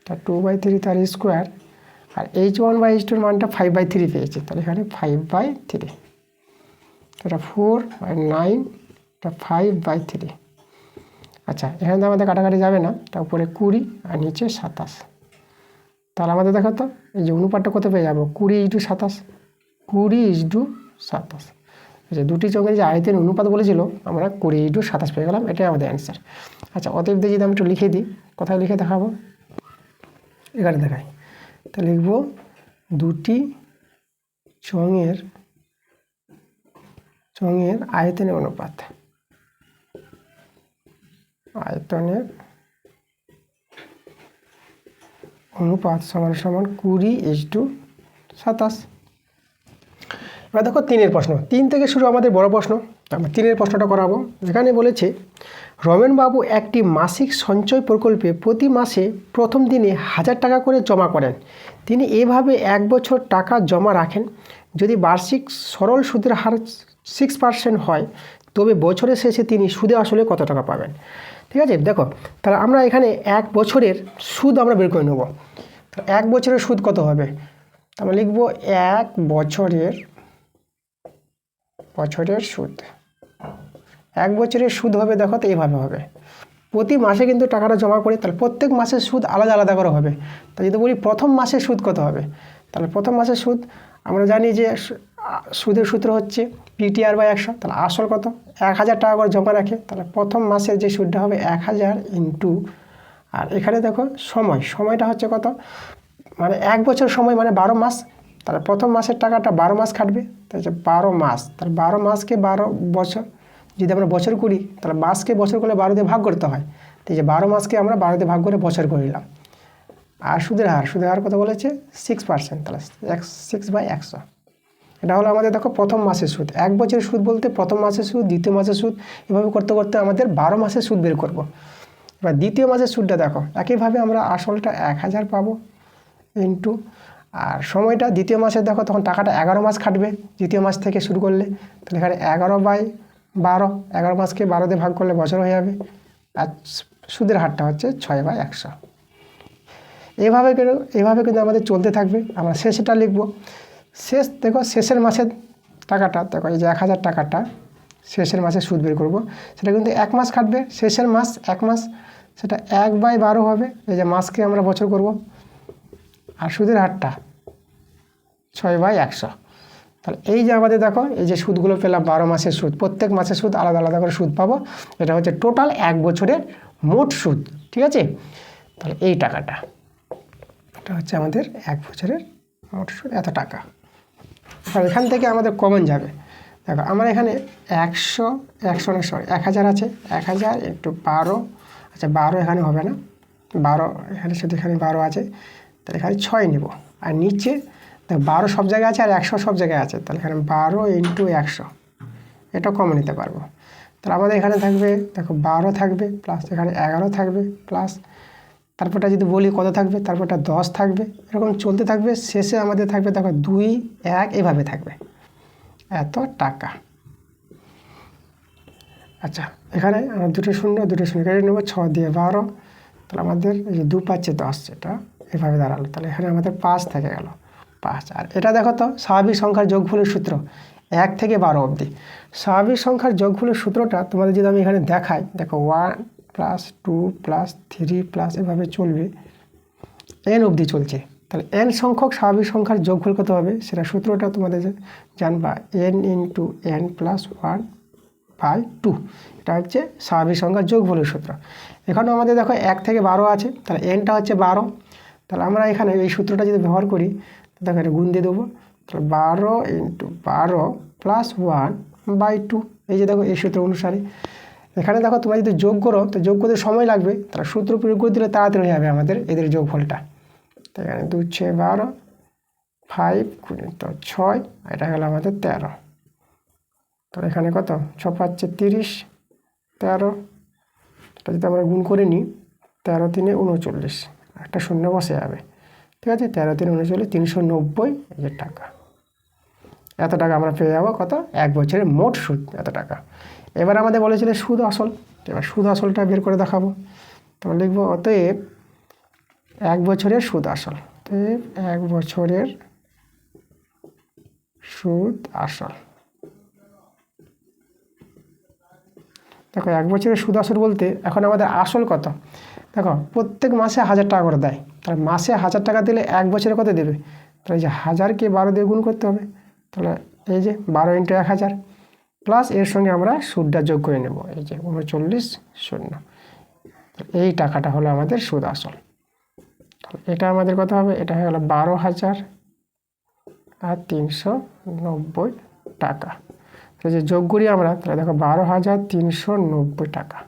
তা 2/3 তার স্কোয়ার, আর H1/H2 মানটা 5/3 পেয়েছি, তাহলে এখানে 5/3, এটা 4/9, এটা 5/3। আচ্ছা এখানে তো আমাদের কাটাকাটি যাবে না, তার উপরে 20 আর নিচে 27। তাহলে আমাদের দেখো তো এই যে অনুপাতটা কত পেয়ে যাবো, 20:27, 20:27। আচ্ছা, দুটি চোঙের যে আয়তের অনুপাত বলেছিল আমরা 20:27 পেয়ে গেলাম, এটাই আমাদের অ্যান্সার। আচ্ছা, অতএব দিয়ে যদি আমি একটু লিখে দিই, কোথায় লিখে দেখাবো, এখানে দেখাই, তা লিখব দুটি চোঙের আয়তনের অনুপাত, সমান সমান 20:27। এবার দেখো 3-এর প্রশ্ন, 3 থেকে শুরু আমাদের বড় প্রশ্ন। আমরা 3-এর প্রশ্নটা করাবো। এখানে বলেছে রমেনবাবু একটি মাসিক সঞ্চয় প্রকল্পে প্রতি মাসে প্রথম দিনে 1000 টাকা করে জমা করেন। তিনি এভাবে 1 বছর টাকা জমা রাখেন। যদি বার্ষিক সরল সুদের হার 6% হয়, তবে বছরের শেষে তিনি সুদে আসলে কত টাকা পাবেন। ঠিক আছে, দেখো তাহলে আমরা এখানে 1 বছরের সুদ আমরা বের করে নেব। 1 বছরের সুদ কত হবে, আমরা লিখব 1 বছরের সুদ। 1 বছরের সুদ হবে, দেখো তো এইভাবে হবে, প্রতি মাসে কিন্তু টাকাটা জমা করি, তাহলে প্রত্যেক মাসের সুদ আলাদা আলাদা করে হবে। তাই যদি বলি প্রথম মাসের সুদ কত হবে, তাহলে প্রথম মাসের সুদ আমরা জানি যে সুদের সূত্র হচ্ছে PTR/100। তাহলে আসল কত, 1000 টাকা করে জমা রাখে, তাহলে প্রথম মাসের যে সুদটা হবে 1000 ইন্টু, আর এখানে দেখো সময়টা হচ্ছে কত, মানে 1 বছর সময় মানে 12 মাস। তাহলে প্রথম মাসের টাকাটা 12 মাস খাটবে, তাই 12 মাস, তাহলে 12 মাসকে 12 বছর, যদি আমরা বছর করি তাহলে মাসকে বছর করলে 12 দিয়ে ভাগ করতে হয়। তো 12 মাসকে আমরা 12 দিয়ে ভাগ করে বছর করে নিলাম। আর সুদের হার কত বলেছে 6%, তাহলে 6/100। এটা হলো আমাদের দেখো প্রথম মাসের সুদ। 1 বছরের সুদ বলতে প্রথম মাসের সুদ, দ্বিতীয় মাসের সুদ, এভাবে করতে করতে আমাদের 12 মাসের সুদ বের করব। এবার দ্বিতীয় মাসের সুদটা দেখো, একইভাবে আমরা আসলটা 1000 পাবো ইন্টু, আর সময়টা দ্বিতীয় মাসে দেখো তখন টাকাটা 11 মাস খাটবে দ্বিতীয় মাস থেকে শুরু করলে, তাহলে এখানে 11/12, 11 মাসকে 12 দিয়ে ভাগ করলে বছর হয়ে যাবে। আর সুদের হারটা হচ্ছে 6/100। এইভাবে কিন্তু আমাদের চলতে থাকবে। আমরা শেষেটা লিখব, শেষের মাসের টাকাটা দেখো, এই যে 1000 টাকাটা শেষের মাসে সুদ বের করব, সেটা কিন্তু 1 মাস খাটবে, শেষের মাস 1 মাস, সেটা 1/12 হবে, এই যে মাসকে আমরা বছর করব। আর সুদের হারটা 6/100। তাহলে এই যে আমাদের দেখো এই যে সুদগুলো পেলাম, 12 মাসের সুদ, প্রত্যেক মাসের সুদ আলাদা আলাদা করে সুদ পাবো। এটা হচ্ছে টোটাল 1 বছরের মোট সুদ। ঠিক আছে, তাহলে এই টাকাটা, এটা হচ্ছে আমাদের 1 বছরের মোট সুদ, এত টাকা। আর এখান থেকে আমাদের কমন যাবে, দেখো আমার এখানে 1000 আছে, 1000 ইন্টু 12, আচ্ছা 12 এখানে হবে না, 12 এখানে শুধু এখানে 12 আছে, তাহলে এখানে 6 নেব। আর নিচে দেখো 12 সব জায়গায় আছে আর 100 সব জায়গায় আছে, তাহলে এখানে 12 ইন্টু 100, এটাও কমন নিতে পারবো। তাহলে আমাদের এখানে থাকবে দেখো 12 থাকবে, প্লাস এখানে 11 থাকবে, প্লাস তারপরটা যদি বলি কত থাকবে, তারপরটা 10 থাকবে, এরকম চলতে থাকবে। শেষে আমাদের থাকবে দেখো 2, 1, এভাবে থাকবে, এত টাকা। আচ্ছা, এখানে আমরা দুটো শূন্য কেটে নেবো, 6 দিয়ে 12, তাহলে আমাদের এই যে 2 5 10, এটা এভাবে দাঁড়ালো। তাহলে এখানে আমাদের 5 থেকে গেল, 5। আর এটা দেখো তো স্বাভাবিক সংখ্যার যোগফলের সূত্র 1 থেকে 12 অবধি। স্বাভাবিক সংখ্যার যোগফলের সূত্রটা তোমাদের যদি আমি এখানে দেখাই, দেখো 1 + 2 + 3 প্লাস এভাবে চলবে, n অবধি চলছে। তাহলে n সংখ্যক স্বাভাবিক সংখ্যার যোগফল কত হবে, সেটা সূত্রটা তোমাদের জানবা, n × n + 1/2। এটা হচ্ছে স্বাভাবিক সংখ্যার যোগফলের সূত্র। এখানেও আমাদের দেখো 1 থেকে 12 আছে, তাহলে nটা হচ্ছে 12। তাহলে আমরা এখানে এই সূত্রটা যদি ব্যবহার করি, দেখো এটা গুণ দিয়ে দেবো, তাহলে 12 × 12 + 1/2। এই যে দেখো এই সূত্র অনুসারে এখানে দেখো তোমরা যদি যোগ করো, তো যোগ করতে সময় লাগবে, তাহলে সূত্র প্রয়োগ করে দিলে তাড়াতাড়ি হয়ে যাবে আমাদের এদের যোগফলটা। তো এখানে 2 × 6 = 12, 5 × 6, এটা হলো আমাদের 13। তাহলে এখানে কত, 6 × 5 = 30, 13, এটা যদি আমরা গুণ করে নিই, 13 × 3 = 39, একটা শূন্য বসে যাবে। ঠিক আছে, 13 × 3 = 39, 390 এই যে টাকা। এত টাকা আমরা পেয়ে যাবো কত, 1 বছরের মোট সুদ এত টাকা। এবার আমাদের বলেছিল সুদ আসল, এবার সুদ আসলটা বের করে দেখাবো। তোমরা লিখবো অতএব 1 বছরের সুদ আসল, অতএব 1 বছরের সুদ আসল। দেখো 1 বছরের সুদ আসল বলতে এখন আমাদের আসল কত, দেখো প্রত্যেক মাসে 1000 টাকা করে দেয়, তাহলে মাসে 1000 টাকা দিলে 1 বছরে কত দেবে, তাহলে এই যে 1000কে 12 দিয়ে গুণ করতে হবে, তাহলে এই যে 12 × 1000, প্লাস এর সঙ্গে আমরা সুদটা যোগ করে নেব, এই যে 39,000। এই টাকাটা হলো আমাদের সুদ আসল। এটা আমাদের কত হবে, এটা হয়ে গেল 12,390 টাকা। যে যোগ করি আমরা, তাহলে দেখো 12,390 টাকা।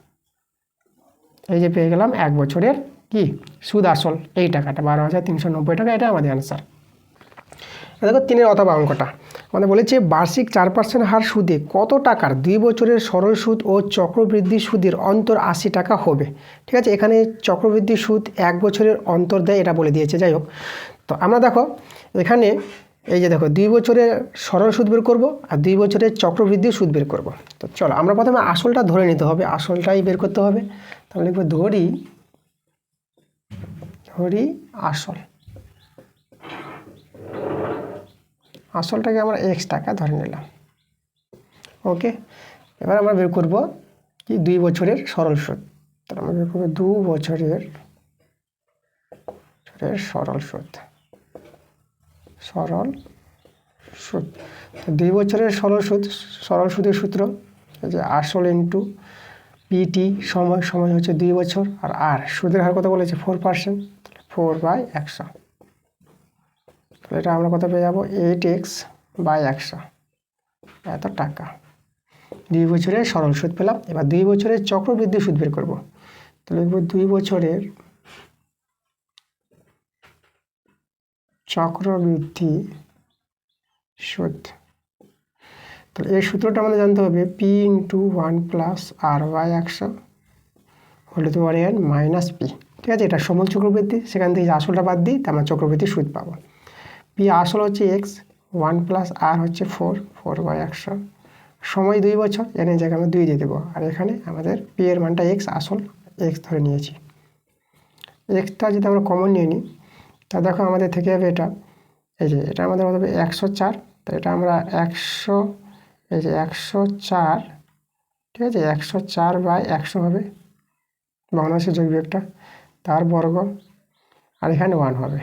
এই যে পেয়ে গেলাম 1 বছরের কি সুদ আসল, এই টাকাটা 12,390 টাকা, এটা আমাদের অ্যান্সার। দেখো 3 অথবা অঙ্কটা আমাদের বলেছে বার্ষিক 4% হার সুদে কত টাকার 2 বছরের সরল সুদ ও চক্রবৃদ্ধি সুদের অন্তর 80 টাকা হবে। ঠিক আছে, এখানে চক্রবৃদ্ধি সুদ 1 বছরের অন্তর দেয়, এটা বলে দিয়েছে। যাই হোক, তো আমরা দেখো এখানে এই যে দেখো 2 বছরের সরল সুদ বের করব আর 2 বছরের চক্রবৃদ্ধি সুদ বের করব। তো চলো আমরা প্রথমে আসলটা ধরে নিতে হবে, আসলটাই বের করতে হবে। তাহলে লিখবো ধরি আসল। আসলটাকে আমরা x টাকা ধরে নিলাম। ওকে, এবার আমরা বের করব কি 2 বছরের সরল সুদ। তাহলে আমরা বের করবো 2 বছরের সরল সুদ। তো 2 বছরের সরল সুদের সূত্র যে আসল ইন্টু পিটি সময় হচ্ছে 2 বছর, আর সুদের হার কত বলেছে 4%, 4/100। তাহলে এটা আমরা কত পেয়ে যাবো 8x/100, এত টাকা 2 বছরের সরল সুদ পেলাম। এবার 2 বছরের চক্রবৃদ্ধি সুদ বের করবো। তাহলে লিখব 2 বছরের চক্রবৃদ্ধি সুদ। তাহলে এই সূত্রটা আমাদের জানতে হবে p × 1 + r/100 whole to power n - p। ঠিক আছে, এটা সমল চক্রবৃদ্ধি, সেখান থেকে আসলটা বাদ দিই, তার মানে চক্রবৃদ্ধি সুদ পাবো। p আসল হচ্ছে x, 1 + r হচ্ছে 4/100, সময় 2 বছর, n এর জায়গায় আমরা 2 দিয়ে দেবো। আর এখানে আমাদের p এর মানটা x, আসল x ধরে নিয়েছি। xটা যদি আমরা কমন নিয়ে নিই, তা দেখো আমাদের থেকে যাবে এটা, এই যে এটা আমাদের হবে 104। তো এটা আমরা 100, এই যে 104, ঠিক আছে, 104/100 হবে ভগ্নাংশের যোগ বিয়োগটা, তার বর্গ, আর এখানে 1 হবে,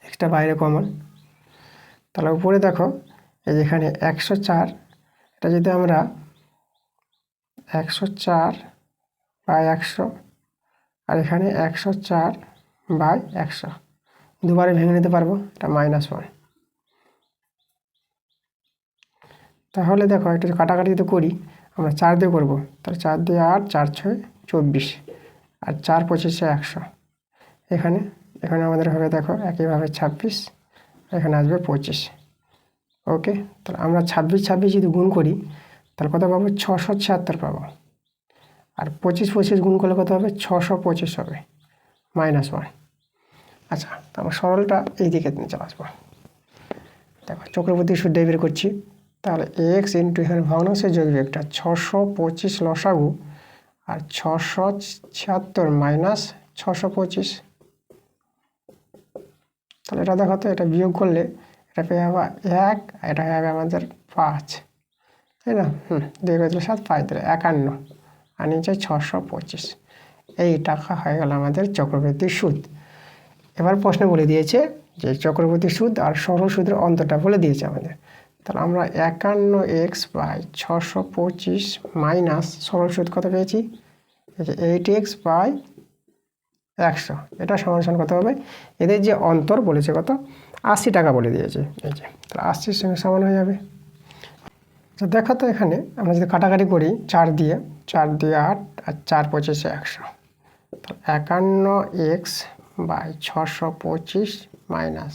এক্সটা বাইরে কমন। তাহলে উপরে দেখো এই যে এখানে 104, এটা যদি আমরা 104/100, আর এখানে 104/100 দুবারে ভেঙে নিতে পারবো, এটা -1। তাহলে দেখো এটা কাটাকাটি যদি করি, আমরা 4 দিয়ে করবো, তাহলে 4 দিয়ে 8, 4 × 6 = 24, আর 4 × 25 = 100। এখানে আমাদের হবে দেখো একইভাবে 26, এখানে আসবে 25। ওকে, তাহলে আমরা 26 যদি গুণ করি, তাহলে কত পাবো 676 পাবো, আর 25 গুণ করলে কত হবে 625 হবে, -1। আচ্ছা, তো আমরা সরলটা এই দিকে নিয়ে চলে আসবো। দেখো চক্রবর্তী সুদ বের করছি, তাহলে x × এখানে ভগ্নাংশের যোগ বিয়োগটা 625 লসাগু, আর 676 - 625। তাহলে এটা দেখো তো, এটা বিয়োগ করলে এটা পেয়ে যাবো 1, এটা হয়ে যাবে আমাদের 5, তাই না? 2 × 7 5 দিলে 51, আর নিচে 625। এই টাকা হয়ে গেল আমাদের চক্রবৃদ্ধি সুদ। এবার প্রশ্নে বলে দিয়েছে যে চক্রবৃদ্ধি সুদ আর সরল সুদের অন্তরটা বলে দিয়েছে আমাদের। তাহলে আমরা 51x/625 মাইনাস সরল সুদ কত পেয়েছি, 8x/100, এটা সমান কত হবে, এদের যে অন্তর বলেছে কত 80 টাকা বলে দিয়েছে, এই যে তাহলে 80-র সঙ্গে সমান হয়ে যাবে। তো দেখো তো এখানে আমরা যদি কাটাকাটি করি 4 দিয়ে 8, আর 4 × 25 = 100, তো 51x/625 মাইনাস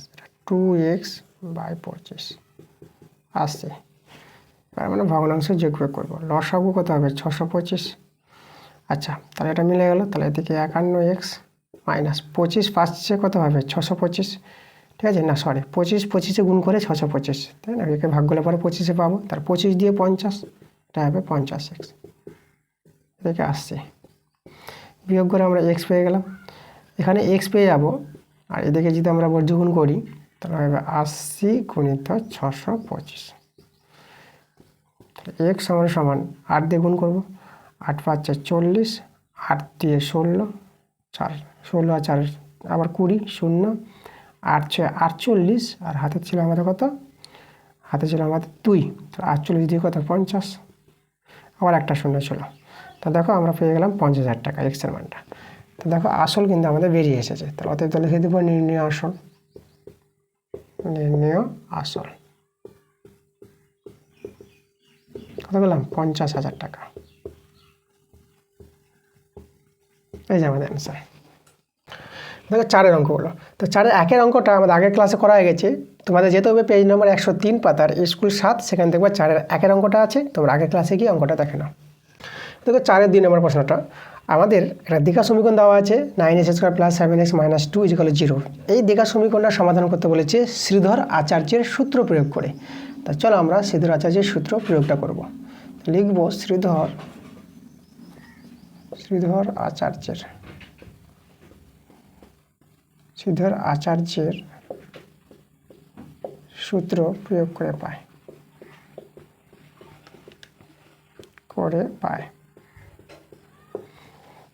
2x/25 আসছে। এবার আমরা ভগ্নাংশ যোগ করবো, লসাগু কত হবে 625। আচ্ছা, তাহলে এটা মিলে গেল, তাহলে এদিকে 51x মাইনাস 25 পাচ্ছে কত হবে 625, ঠিক আছে, না সরি 25 গুণ করে 625, তাই না, একে ভাগ করলে পরে 25 পাবো, তার 25 দিয়ে 50, এটা হবে 50x, এদিকে আসছে। বিয়োগ করে আমরা x পেয়ে গেলাম, এখানে x পেয়ে যাব, আর এদিকে যদি আমরা বর্গগুণ করি তাহলে হবে 80 × 625। x সমান 8 দিয়ে গুণ করবো, 8 × 5 = 40, 8 দিয়ে 16, 16 আর 4 আবার 20, 0, 8 × 6 = 48, আর হাতের ছিল আমাদের কত, হাতে ছিল আমাদের 2, তো 48 দিয়ে কত 50, আবার একটা শূন্য ছিল। তো দেখো আমরা পেয়ে গেলাম 50,000 টাকা এক্সের মানটা। তো দেখো আসল কিন্তু আমাদের বেরিয়ে এসেছে। তাহলে অতএব লিখে দেবো নির্ণয় আসল, নির্ণয় আসল কত পেলাম 50,000 টাকা। এই যে আমাদের অ্যান্সার। দেখো 4-এর অঙ্কগুলো। তো 4-এর 1-এর অঙ্কটা আমাদের আগের ক্লাসে করা হয়ে গেছে। তোমাদের যেতে হবে পেজ নম্বর 103 পাতার স্কুল 7, সেখানে দেখবে 4-এর 1-এর অঙ্কটা আছে। তোমরা আগের ক্লাসে গিয়ে অঙ্কটা দেখে নাও। দেখো 4-এর 2 নম্বর প্রশ্নটা আমাদের একটা দ্বিঘাত সমীকরণ দেওয়া আছে 9x² + 7x - 2 = 0। এই দ্বিঘাত সমীকরণটা সমাধান করতে বলেছে শ্রীধর আচার্যের সূত্র প্রয়োগ করে। তা চলো আমরা শ্রীধর আচার্যের সূত্র প্রয়োগটা করব। লিখব শ্রীধর আচার্যের সূত্র প্রয়োগ করে পায়।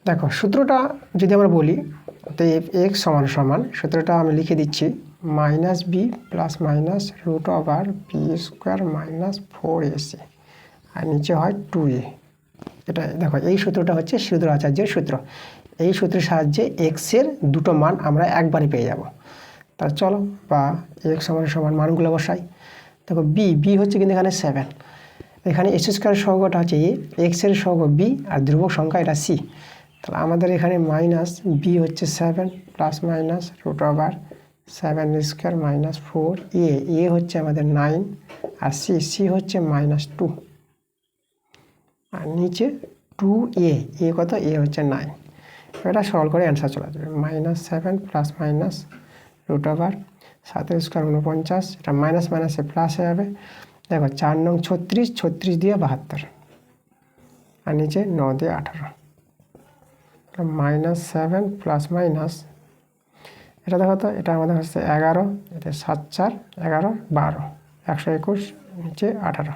দেখো সূত্রটা যদি আমরা বলি, তো x সমান সূত্রটা আমি লিখে দিচ্ছি -b + √b² - 4ac, আর নিচে হয় 2a। এটা দেখো এই সূত্রটা হচ্ছে শ্রীধর আচার্যের সূত্র। এই সূত্রের সাহায্যে x-এর দুটো মান আমরা একবারই পেয়ে যাব। তা চলো বা x সমান মানগুলো বসাই। দেখো b হচ্ছে কিন্তু এখানে 7, এখানে x² সহগটা হচ্ছে a, x-এর সহগ b, আর ধ্রুবক সংখ্যা এটা c। তাহলে আমাদের এখানে -b হচ্ছে 7 ± √7² - 4a হচ্ছে আমাদের 9, আর c হচ্ছে -2, আর নিচে 2a, কত a হচ্ছে 9। এটা সরল করে অ্যান্সার চলে যাবে -7 ± √7² 49, এটা মাইনাস মাইনাসে প্লাস হয়ে যাবে। দেখো 4 নং 36 দিয়ে 72, আর নিচে 9 দিয়ে 18, -7 ± এটা দেখো তো এটা আমাদের হচ্ছে 11, এটা 7 4 11 12, 121, নিচে 18।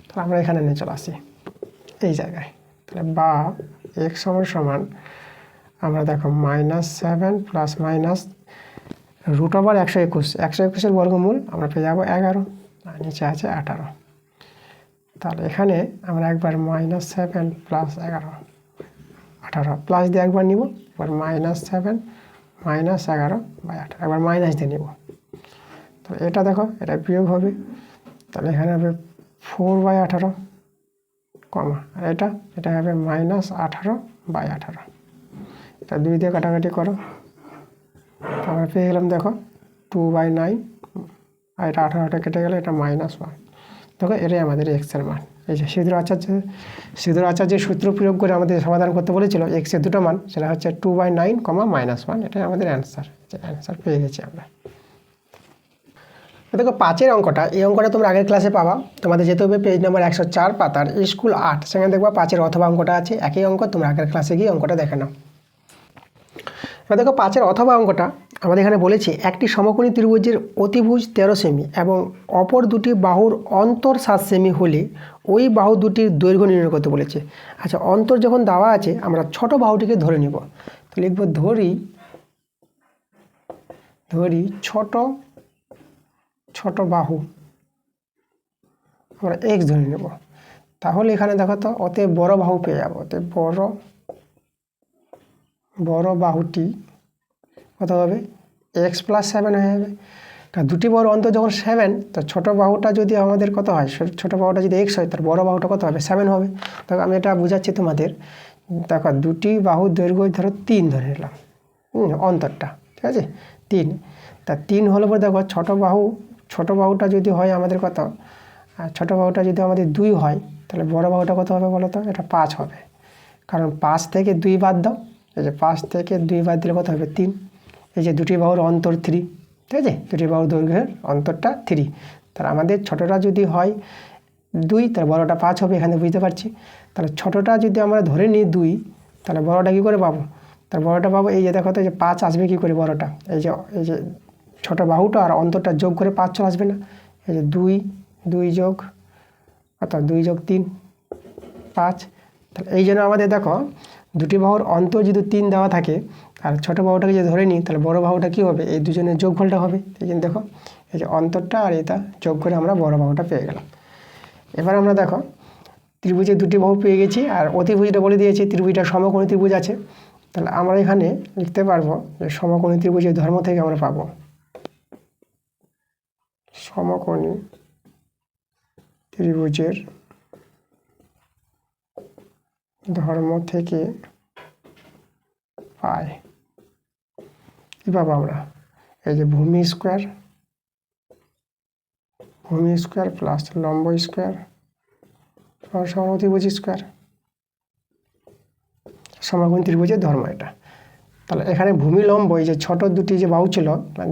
তাহলে আমরা এখানে নিয়ে চলে আসি এই জায়গায়। তাহলে বা x সমান আমরা দেখো -7 ± √121, 121-এর বর্গমূল আমরা পেয়ে যাবো 11, আর নিচে আছে 18। তাহলে এখানে আমরা একবার -7 + 11 18 প্লাস দিয়ে একবার নিব, এবার -7 - 11/18 একবার মাইনাস দিয়ে নিব। তো এটা দেখো এটা বিয়োগ হবে, তাহলে এখানে হবে 4/18, কমা, আর এটা হবে -18/18। এটা 2 দিয়ে কাটাকাটি করো, আমরা পেয়ে গেলাম দেখো 2/9, আর এটা 18টা কেটে গেলে এটা -1। দেখো এটাই আমাদের এক্সের মান। এই যে শ্রীধর আচার্যের সূত্র প্রয়োগ করে আমাদের সমাধান করতে বলেছিল এক্সের দুটো মান, সেটা হচ্ছে 2/9, -1। এটাই আমাদের অ্যান্সার পেয়ে গেছি আমরা। দেখো 5-এর অঙ্কটা, এই অঙ্কটা তোমরা আগের ক্লাসে পাবা। তোমাদের যেতে হবে পেজ নম্বর 104 পাতার স্কুল 8, সেখানে দেখবা 5-এর অথবা অঙ্কটা আছে। একই অঙ্ক, তোমরা আগের ক্লাসে গিয়ে অঙ্কটা দেখে নাও। এবার দেখো 5-এর অথবা অঙ্কটা আমাদের এখানে বলেছে একটি সমকোণী ত্রিভুজের অতিভুজ 13 সেমি এবং অপর দুটি বাহুর অন্তর 7 সেমি হলে ওই বাহু দুটির দৈর্ঘ্য নির্ণয় করতে বলেছে। আচ্ছা, অন্তর যখন দেওয়া আছে আমরা ছোট বাহুটিকে ধরে নিব। তো লিখব ধরি ছোট বাহু আমরা x ধরে নেব। তাহলে এখানে দেখো তো অতএব বড় বাহু পেয়ে যাবো। অতএব বড় বাহুটি কত হবে x + 7 হয়ে যাবে। কারণ দুটি বাহুর অন্তর যখন 7, তো ছোট বাহুটা যদি আমাদের কত হয়, ছোট বাহুটা যদি x হয়, তার বড় বাহুটা কত হবে 7 হবে। তো আমি এটা বোঝাচ্ছি তোমাদের। দেখো দুটি বাহুর দৈর্ঘ্য ধরো 3 ধরে নিলাম, অন্তরটা ঠিক আছে 3। তা 3 হলে পরে দেখো ছোট বাহুটা যদি হয় আমাদের কত, আর ছোট বাহুটা যদি আমাদের 2 হয়, তাহলে বড় বাহুটা কত হবে বলো তো, এটা 5 হবে। কারণ 5 থেকে 2 বাদ দাও, এই যে 5 থেকে 2 বাদ দিলে কত হবে 3। এই যে দুটি বাহুর অন্তর 3, ঠিক আছে, দুটি বাহুর দৈর্ঘ্যের অন্তরটা 3। তাহলে আমাদের ছোটটা যদি হয় 2, তাহলে বড়টা 5 হবে, এখানে বুঝতে পারছি। তাহলে ছোটটা যদি আমরা ধরে নিই 2, তাহলে বড়টা কী করে পাবো, তাহলে বড়টা পাবো এই যে দেখো তো, এই যে 5 আসবে কী করে বড়টা, এই যে ছোটো বাহুটা আর অন্তরটা যোগ করে 5 চলে আসবে না। এই যে 2 যোগ 3 5। তাহলে এই জন্য আমাদের দেখো দুটি বাহুর অন্তর যদি 3 দেওয়া থাকে আর ছোটো বাহুটাকে যদি ধরে নিই, তাহলে বড় বাহুটা কী হবে, এই দুজনের যোগফলটা হবে। এই জন্য দেখো এই যে অন্তরটা আর এটা যোগ করে আমরা বড় বাহুটা পেয়ে গেলাম। এবার আমরা দেখো ত্রিভুজের দুটি বাহু পেয়ে গেছি, আর অতিভুজটা বলে দিয়েছি ত্রিভুজটা সমকোণী ত্রিভুজ আছে। তাহলে আমরা এখানে লিখতে পারবো যে সমকোণী ত্রিভুজের ধর্ম থেকে আমরা পাবো সমকোণী ত্রিভুজের ধর্ম থেকে পাই কী পাবো আমরা, এই যে ভূমি স্কোয়ার প্লাস লম্ব স্কোয়ার সমান অতিভুজ স্কোয়ার, সমকোণী ত্রিভুজের ধর্ম এটা। তাহলে এখানে ভূমি লম্ব এই যে ছোট দুটি যে বাহু ছিল,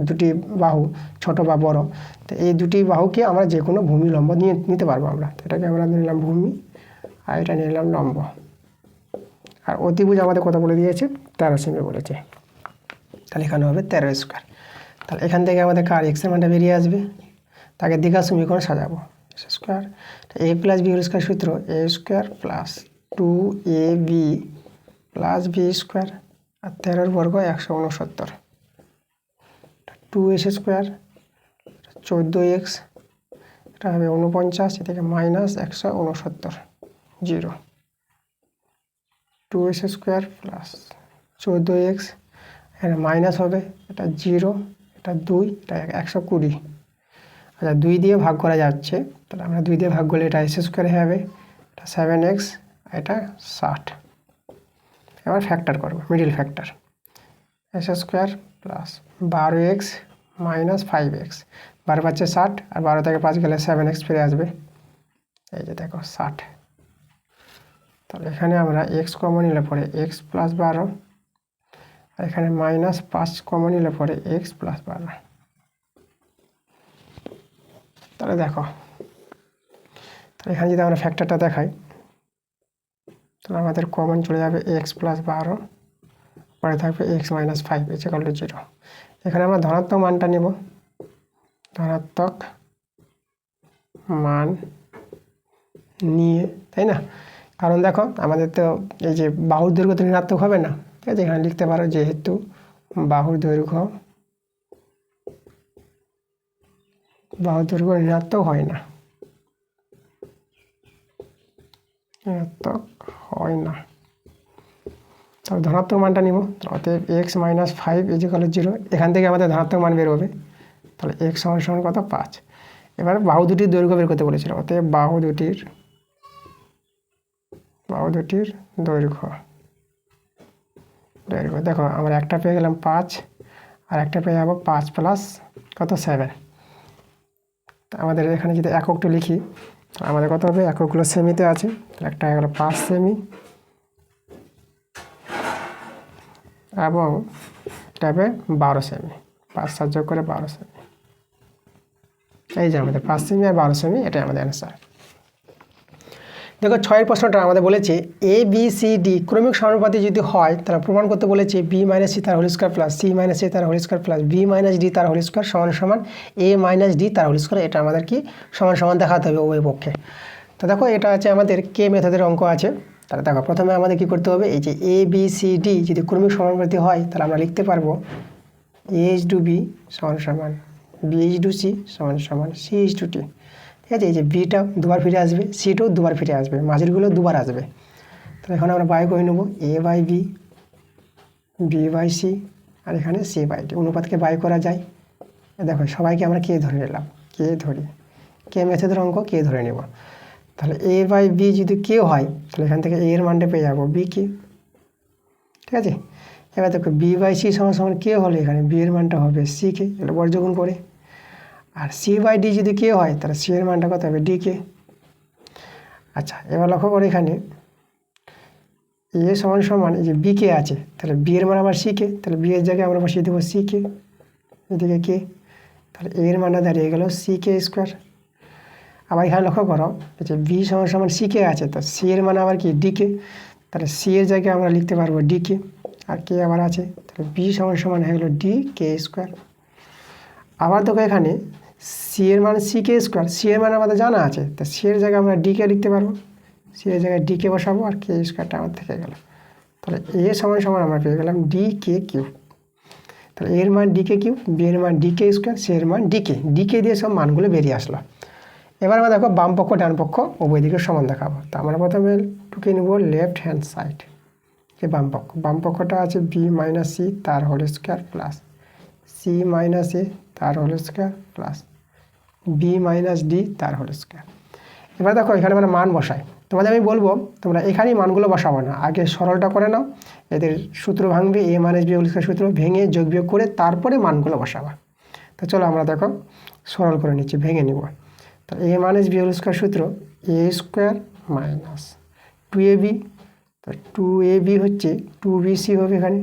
দুটি বাহু ছোট বা বড়, তো এই দুটি বাহুকে আমরা যে কোনো ভূমি লম্ব নিতে পারবো আমরা। এটাকে আমরা নিলাম ভূমি আর এটা নিলাম লম্ব। আর অতিভুজ আমাদের কত বলে দিয়েছে, 13 সেমি বলেছে, তাহলে এখানে হবে 13 স্কোয়ার। তাহলে এখান থেকে আমাদের কার এক্সের মানটা বেরিয়ে আসবে, তাকে দ্বিঘাত সমীকরণ সাজাবো। Square a plus b whole square সূত্র a square plus 2ab plus b square আর 13 বর্গ 169, 2s স্কোয়ার 14x, এটা হবে 49, এ থেকে minus 169 0, 2s square plus 14x, এখানে মাইনাস হবে, এটা 0, এটা 2, এটা 120। আচ্ছা 2 দিয়ে ভাগ করা যাচ্ছে, তাহলে আমরা 2 দিয়ে ভাগ করলে এটা এস স্কোয়ার হবে, এটা 7x, এটা 60। এবার ফ্যাক্টর করবো, middle factor S square plus 12x minus 5x, 12 পাচ্ছে 60, আর 12 থেকে 5 গেলে 7x ফিরে আসবে, এই যে দেখো 60। তাহলে এখানে আমরা x কমন নিলে পরে x প্লাস 12, আর এখানে মাইনাস 5 কমন নিলে পরে x প্লাস 12। তাহলে দেখো, তাহলে এখানে যদি আমরা ফ্যাক্টরটা দেখাই, তাহলে আমাদের কমন চলে যাবে x প্লাস 12, পরে থাকবে x মাইনাস 5 ইকুয়াল টু 0। এখানে আমরা ধনাত্মক মানটা নেব, ধনাত্মক মান নিয়ে, তাই না? কারণ দেখো আমাদের তো এই যে বাহুর দৈর্ঘ্য তো ঋণাত্মক হবে না, ঠিক আছে? এখানে লিখতে পারো যেহেতু বাহুর দৈর্ঘ্য ঋণাত্মক হয় না, তাহলে ধনাত্মক মানটা নিব। অতএব x মাইনাস 5 ইকুয়াল টু 0, এখান থেকে আমাদের ধনাত্মক মান বের হবে। তাহলে x সমান কত, 5। এবার বাহু দুটির দৈর্ঘ্য বের করতে বলেছিল, অতএব বাহু দুটির দৈর্ঘ্য দেখো আমরা একটা পেয়ে গেলাম 5, আর একটা পেয়ে যাবো 5 প্লাস কত 7। আমাদের এখানে যদি এককটা লিখি, আমাদের কত হবে, এককগুলো সেমিতে আছে, একটা হলো 5 সেমি এবং এটা হবে 12 সেমি, 5 7 যোগ করে 12 সেমি। এই যে আমাদের 5 সেমি আর 12 সেমি, এটাই আমাদের অ্যান্সার। দেখো 6 প্রশ্নটা আমাদের বলেছে এ বি সি ডি ক্রমিক সমানুপাতি যদি হয়, তাহলে প্রমাণ করতে বলেছে বি মাইনাস সি তার whole square plus c minus a তার whole square plus b minus d তার হোল স্কোয়ার সমান সমান এ মাইনাস ডি তার হোল স্কোয়ার। এটা আমাদের কি সমান সমান দেখাতে হবে উভয় পক্ষে। তো দেখো এটা আছে আমাদের কে মেথডের অঙ্ক আছে। তাহলে দেখো প্রথমে আমাদের কি করতে হবে, এই যে এ বি সি ডি যদি ক্রমিক সমানুপাতি হয়, তাহলে আমরা লিখতে পারবো এ এইচ টু বি সমান সমান বি এইচ টু সি সমান সমান সি এইচ টু টি। ঠিক আছে, এই যে বিটা দুবার ফিরে আসবে, সিটাও দুবার ফিরে আসবে, মাঝেরগুলো দুবার আসবে। তাহলে এখন আমরা বাই করে নেবো a by b, b by c, আর এখানে সি বাই ডি। অনুপাতকে বাই করা যায়। দেখো সবাইকে আমরা কে ধরে নিলাম, কে ধরি, কে মেথডের অঙ্ক কে ধরে নেব। তাহলে এ বাই বি যদি কে হয়, তাহলে এখান থেকে এ এর মানটা পেয়ে যাবো বি কে। ঠিক আছে, এবার দেখো বি বাই সি সমান সমান কে হলে এখানে বি এর মানটা হবে সি কে, এগুলো বর্গগুণ করে। আর সি বাই ডি যদি কে হয়, তাহলে সি এর মানটা কত হবে ডি কে। আচ্ছা এবার লক্ষ্য করে এখানে এ সমান সমান এই যে বি কে আছে, তাহলে বি এর মান আবার সি কে, তাহলে বি এর জায়গায় আমরা বসিয়ে দেবো সি কে, এদিকে কে, তাহলে এ এর মানটা দাঁড়িয়ে গেল সি কে স্কোয়ার। আবার এখানে লক্ষ্য করো যে বি সমান সমান সি কে আছে, তো সি এর মান আবার কি ডি কে, তাহলে সি এর জায়গায় আমরা লিখতে পারবো ডি কে, আর কে আবার আছে, তাহলে বি সমান সমান হয়ে গেলো ডি কে স্কোয়ার। আবার দেখো এখানে সি এর মান সি কে স্কোয়ার, সি এর মান আমাদের জানা আছে, তো সি এর জায়গায় আমরা ডি কে লিখতে পারবো, সি এর জায়গায় ডি কে বসাবো, আর কে স্কোয়ারটা আমার থেকে গেল। তাহলে এ সমান সমান আমরা পেয়ে গেলাম ডি কে কিউব। তাহলে এর মান ডিকে কিউব, বি এর মান ডিকে স্কোয়ার, সি এর মান ডিকে দিয়ে সব মানগুলো বেরিয়ে আসলো। এবার আমরা দেখো বাম পক্ষ ডান পক্ষ উভয় দিকে সমান দেখাবো। তো আমরা প্রথমে টুকে নেব লেফট হ্যান্ড সাইড, যে বাম পক্ষটা আছে বি মাইনাস সি তার whole square plus c minus a তার whole square plus b minus d তার হোল স্কোয়ার। এবার দেখো এখানে আমরা মান বসাই। তোমাদের আমি বলবো তোমরা এখানেই মানগুলো বসাবো না, আগে সরলটা করে নাও, এদের সূত্র ভাঙবে, এ মাইনাস বি হোল স্কোয়ার সূত্র ভেঙে যোগ বিয়োগ করে তারপরে মানগুলো বসাবা। তো চলো আমরা দেখো সরল করে নিচ্ছি, ভেঙে নিব। তো এ মাইনাস বি হোল স্কোয়ার সূত্র এ স্কোয়ার মাইনাস 2ab, তো 2ab হচ্ছে 2bc হবে এখানে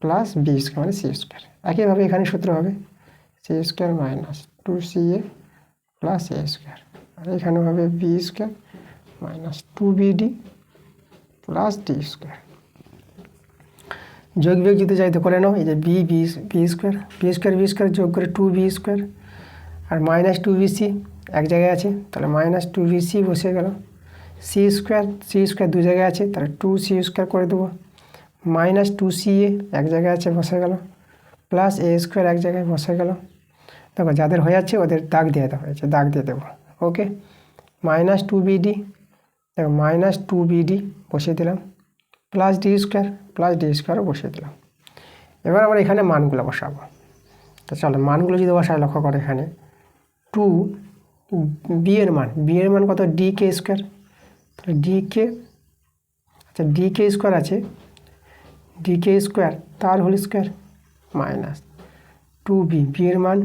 প্লাস বি স্কোয়ার মানে সি স্কোয়ার। একইভাবে এখানে সূত্র হবে c square minus 2ca plus a square, আর এখানে হবে b square minus 2bd plus d square. যোগ বিয়োগ যদি চাই তো করে নাও, এই যে বি স্কোয়ার যোগ করে 2b স্কোয়ার আর মাইনাস 2bc এক জায়গায় আছে, তাহলে মাইনাস 2bc বসে গেল। সি স্কোয়ার দু জায়গায় আছে, তাহলে 2c স্কোয়ার করে দেবো, মাইনাস 2ca এক জায়গায় আছে বসে গেল, প্লাস এ স্কোয়ার এক জায়গায় বসে গেল। দেখো যাদের হয়ে যাচ্ছে ওদের দাগ দিয়ে দেওয়া হয়েছে, দাগ দিয়ে দেবো। ওকে, মাইনাস 2bd, দেখো মাইনাস 2bd বসিয়ে দিলাম, প্লাস ডি স্কোয়ারও বসিয়ে দিলাম। এবার আমরা এখানে মানগুলো বসাবো। তো চলো মানগুলো যদি বসাই, লক্ষ্য করে এখানে 2 বি এর মান কত, ডিকে স্কোয়ার, তাহলে ডিকে স্কোয়ার আছে, ডিকে স্কোয়ার তার whole square minus 2b, b এর মান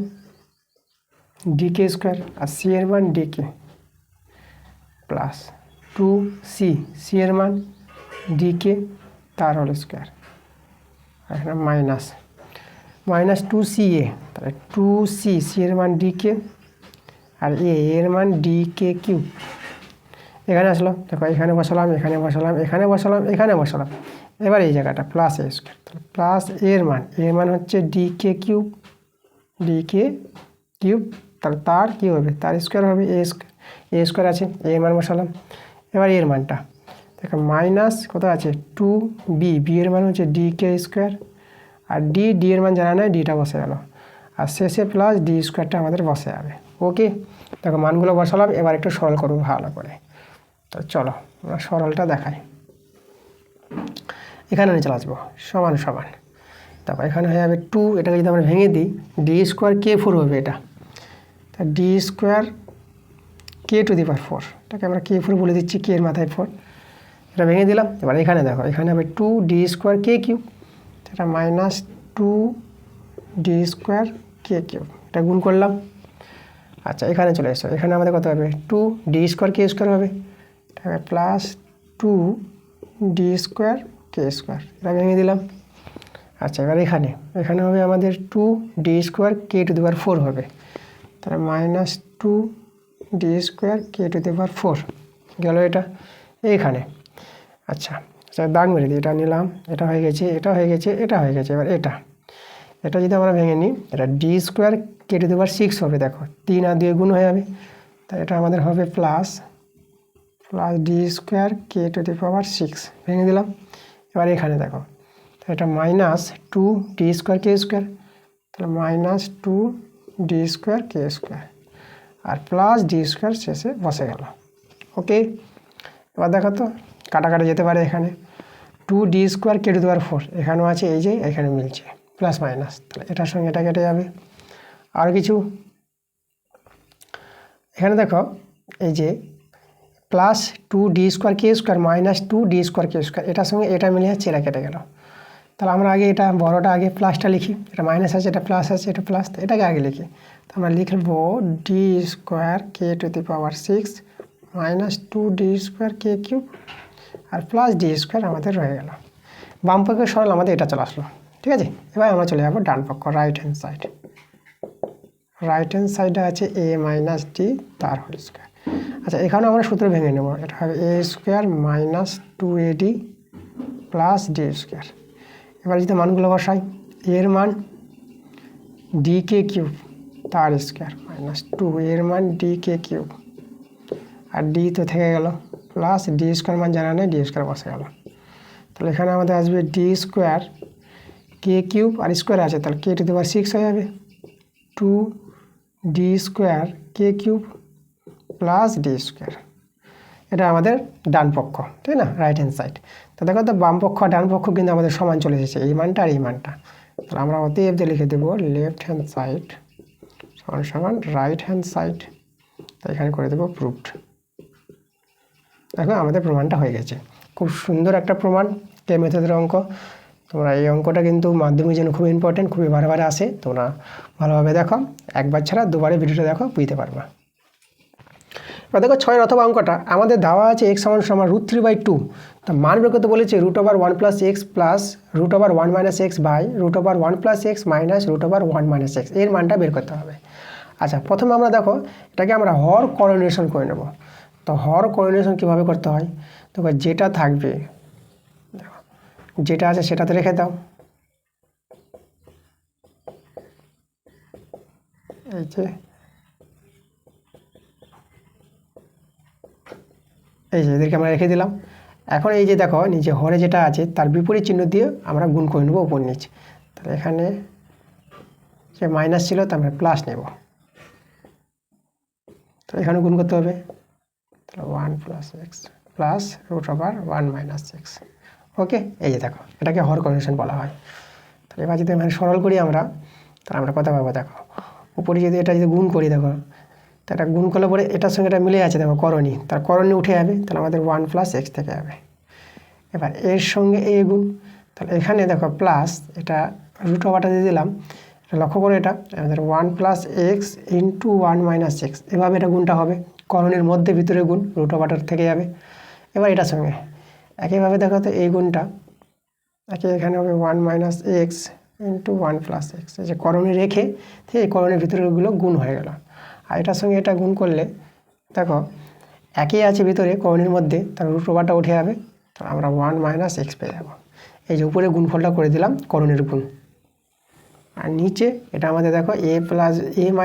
ডিকে স্কোয়ার আর সি এর মান ডিকে প্লাস 2c, সি এর মান ডিকে তার হোল স্কোয়ার, আর এখানে মাইনাস 2ca, তাহলে 2c, সি এর মান ডিকে আর এর মান ডিকে কিউব। এখানে আসলো, দেখো এখানে বসালাম, এখানে বসালাম। এবার এই জায়গাটা প্লাস এ স্কোয়ার, তাহলে প্লাস এর মান হচ্ছে ডিকে কিউব, তাহলে তার কী হবে, তার স্কোয়ার হবে, এ স্কোয়ার আছে, এর মান বসালাম। এবার এর মানটা দেখো মাইনাস কত আছে 2b, বি এর মান হচ্ছে ডিকে স্কোয়ার আর ডি এর মান জানা নেই, ডিটা বসে গেল, আর শেষে প্লাস ডি স্কোয়ারটা আমাদের বসে যাবে। ওকে, দেখো মানগুলো বসালাম, এবার একটু সরল করবো ভালো করে। তো চলো আমরা সরলটা দেখাই। এখানে নিয়ে চলে আসবো সমান, তারপর এখানে হয়ে যাবে 2, এটাকে যদি আমরা ভেঙে দিই ডি স্কোয়ার k4 হবে এটা, তা ডি স্কোয়ার k⁴, এটাকে আমরা k4 বলে দিচ্ছি, k এর মাথায় 4, এটা ভেঙে দিলাম। এবার এখানে দেখো এখানে হবে 2d স্কোয়ার k3, এটা মাইনাস 2d স্কোয়ার k3, এটা গুণ করলাম। আচ্ছা এখানে চলে এসো, এখানে আমাদের কত হবে 2d স্কোয়ার k স্কোয়ার হবে, এটা হবে plus 2d square k square, এটা ভেঙে দিলাম। আচ্ছা এবার এখানে হবে আমাদের 2d স্কোয়ার k⁴ হবে, তাহলে মাইনাস 2d স্কোয়ার k⁴ গেল এটা এইখানে। আচ্ছা দাগ মেরে দিই, এটা নিলাম, এটা হয়ে গেছে, এবার এটা যদি আমরা ভেঙে নিই, এটা ডি স্কোয়ার k⁶ হবে, দেখো 3 আর 2 গুণ হয়ে যাবে, তাই এটা আমাদের হবে প্লাস ডি স্কোয়ার k⁶, ভেঙে দিলাম। এবার এখানে দেখো এটা minus 2d square k square, তাহলে minus 2d square k square আর প্লাস ডি স্কোয়ার শেষে বসে গেল। ওকে, এবার দেখো তো কাটাকাটি যেতে পারে, এখানে 2d স্কোয়ার k⁴, এখানেও আছে, এই যে এখানে মিলছে প্লাস মাইনাস, তাহলে এটার সঙ্গে এটা কেটে যাবে। আর কিছু এখানে দেখো এই যে plus 2d square k square minus 2d square k square, এটার সঙ্গে এটা মিলে যাচ্ছে, এটা কেটে গেল। তাহলে আমরা আগে এটা বড়টা আগে প্লাসটা লিখি, এটা মাইনাস আছে, এটা প্লাস আছে, এটা প্লাস, এটাকে আগে লিখি। তো আমরা লিখব d square k⁶ minus 2d square k³ আর প্লাস ডি স্কোয়ার আমাদের রয়ে গেল। বাম পক্ষের সরল আমাদের এটা চলে আসলো, ঠিক আছে। এবার আমরা চলে যাবো ডান পক্ষ, রাইট হ্যান্ড সাইডে আছে a মাইনাস ডি তার হোল স্কোয়ার। আচ্ছা এখানে আমরা সূত্র ভেঙে নেব, এটা হবে a square minus 2ad plus d square. এবার যদি মানগুলো বসাই, এর মান dk³ তার স্কোয়ার মাইনাস 2, এর মান dk³ আর ডি তো থেকে গেল, প্লাস ডি স্কোয়ার মান জানা নেই, ডি স্কোয়ার বসে গেল। তাহলে এখানে আমাদের আসবে ডি স্কোয়ার কে কিউব আর স্কোয়ার আছে, তাহলে কে টু দি পাওয়ার 6 হয়ে যাবে, 2d square K cube plus d square. এটা আমাদের ডান পক্ষ, ঠিক না, রাইট হ্যান্ড সাইড। তো দেখো তো বাম পক্ষ আর ডান পক্ষ কিন্তু আমাদের সমান চলে এসেছে, এই মানটা আর এই মানটা। তাহলে আমরা অতএব দিয়ে লিখে দেবো লেফট হ্যান্ড সাইড সমান সমান রাইট হ্যান্ড সাইড। তো এখানে করে দেবো প্রুভড। দেখো আমাদের প্রমাণটা হয়ে গেছে। খুব সুন্দর একটা প্রমাণ, কে মেথডের অঙ্ক। তোমরা এই অঙ্কটা কিন্তু মাধ্যমিকের জন্য খুব ইম্পর্টেন্ট, খুবই বারে আসে। তোমরা ভালোভাবে দেখো, একবার ছাড়া দুবারে ভিডিওটা দেখো, বুঝতে পারবা। এবার দেখো 6 অথবা অঙ্কটা আমাদের দেওয়া আছে x সমান সমান √3/2। তো মান বের করতে বলেছে √1 + x plus √1 - x by √1 + x minus √1 - x, এর মানটা বের করতে হবে। আচ্ছা, প্রথমে আমরা দেখো এটাকে আমরা হর কোঅর্ডিনেশন করে নেব। তো হর কোঅর্ডিনেশন কীভাবে করতে হয়, দেখো যেটা থাকবে, যেটা আছে সেটাতে রেখে দাও। এই যে এদেরকে আমরা রেখে দিলাম। এখন এই যে দেখো নিচে হরে যেটা আছে তার বিপরীত চিহ্ন দিয়ে আমরা গুণ করে নেবো উপর নিচে। তাহলে এখানে যে মাইনাস ছিল তার আমরা প্লাস নেব, তো এখানে গুণ করতে হবে। তাহলে 1 + x প্লাস √1 - x। ওকে, এই যে দেখো এটাকে হর কোঅর্ডিনেশন বলা হয়। তাহলে এবার যদি মানে সরল করি আমরা, তাহলে আমরা কথা পাবো। দেখো উপরে যদি এটা যদি গুণ করি, দেখো তো এটা গুণ করলে পরে এটার সঙ্গে এটা মিলে আছে, দেখো করণী, তার করণী উঠে যাবে, তাহলে আমাদের 1 + x থেকে যাবে। এবার এর সঙ্গে এ গুণ, তাহলে এখানে দেখো প্লাস, এটা √টা দিয়ে দিলাম, এটা লক্ষ্য করে, এটা আমাদের 1 + x × 1 - x, এভাবে এটা গুণটা হবে, করণীর মধ্যে ভিতরে গুণ, √টার থেকে যাবে। এবার এটার সঙ্গে একইভাবে দেখো তো এই গুণটা এখানে হবে 1 - x × 1 + x, এই যে করণী রেখে ঠিক এই করণীর ভিতরেগুলো গুণ হয়ে গেল। আর এটার সঙ্গে এটা গুণ করলে দেখো একই আছে ভিতরে করণীর মধ্যে, তার √টা উঠে যাবে, তো আমরা 1 - x পেয়ে যাব। এই যে উপরে গুণফলটা করে দিলাম করণীর গুণ। আর নিচে এটা আমাদের দেখো a - b ×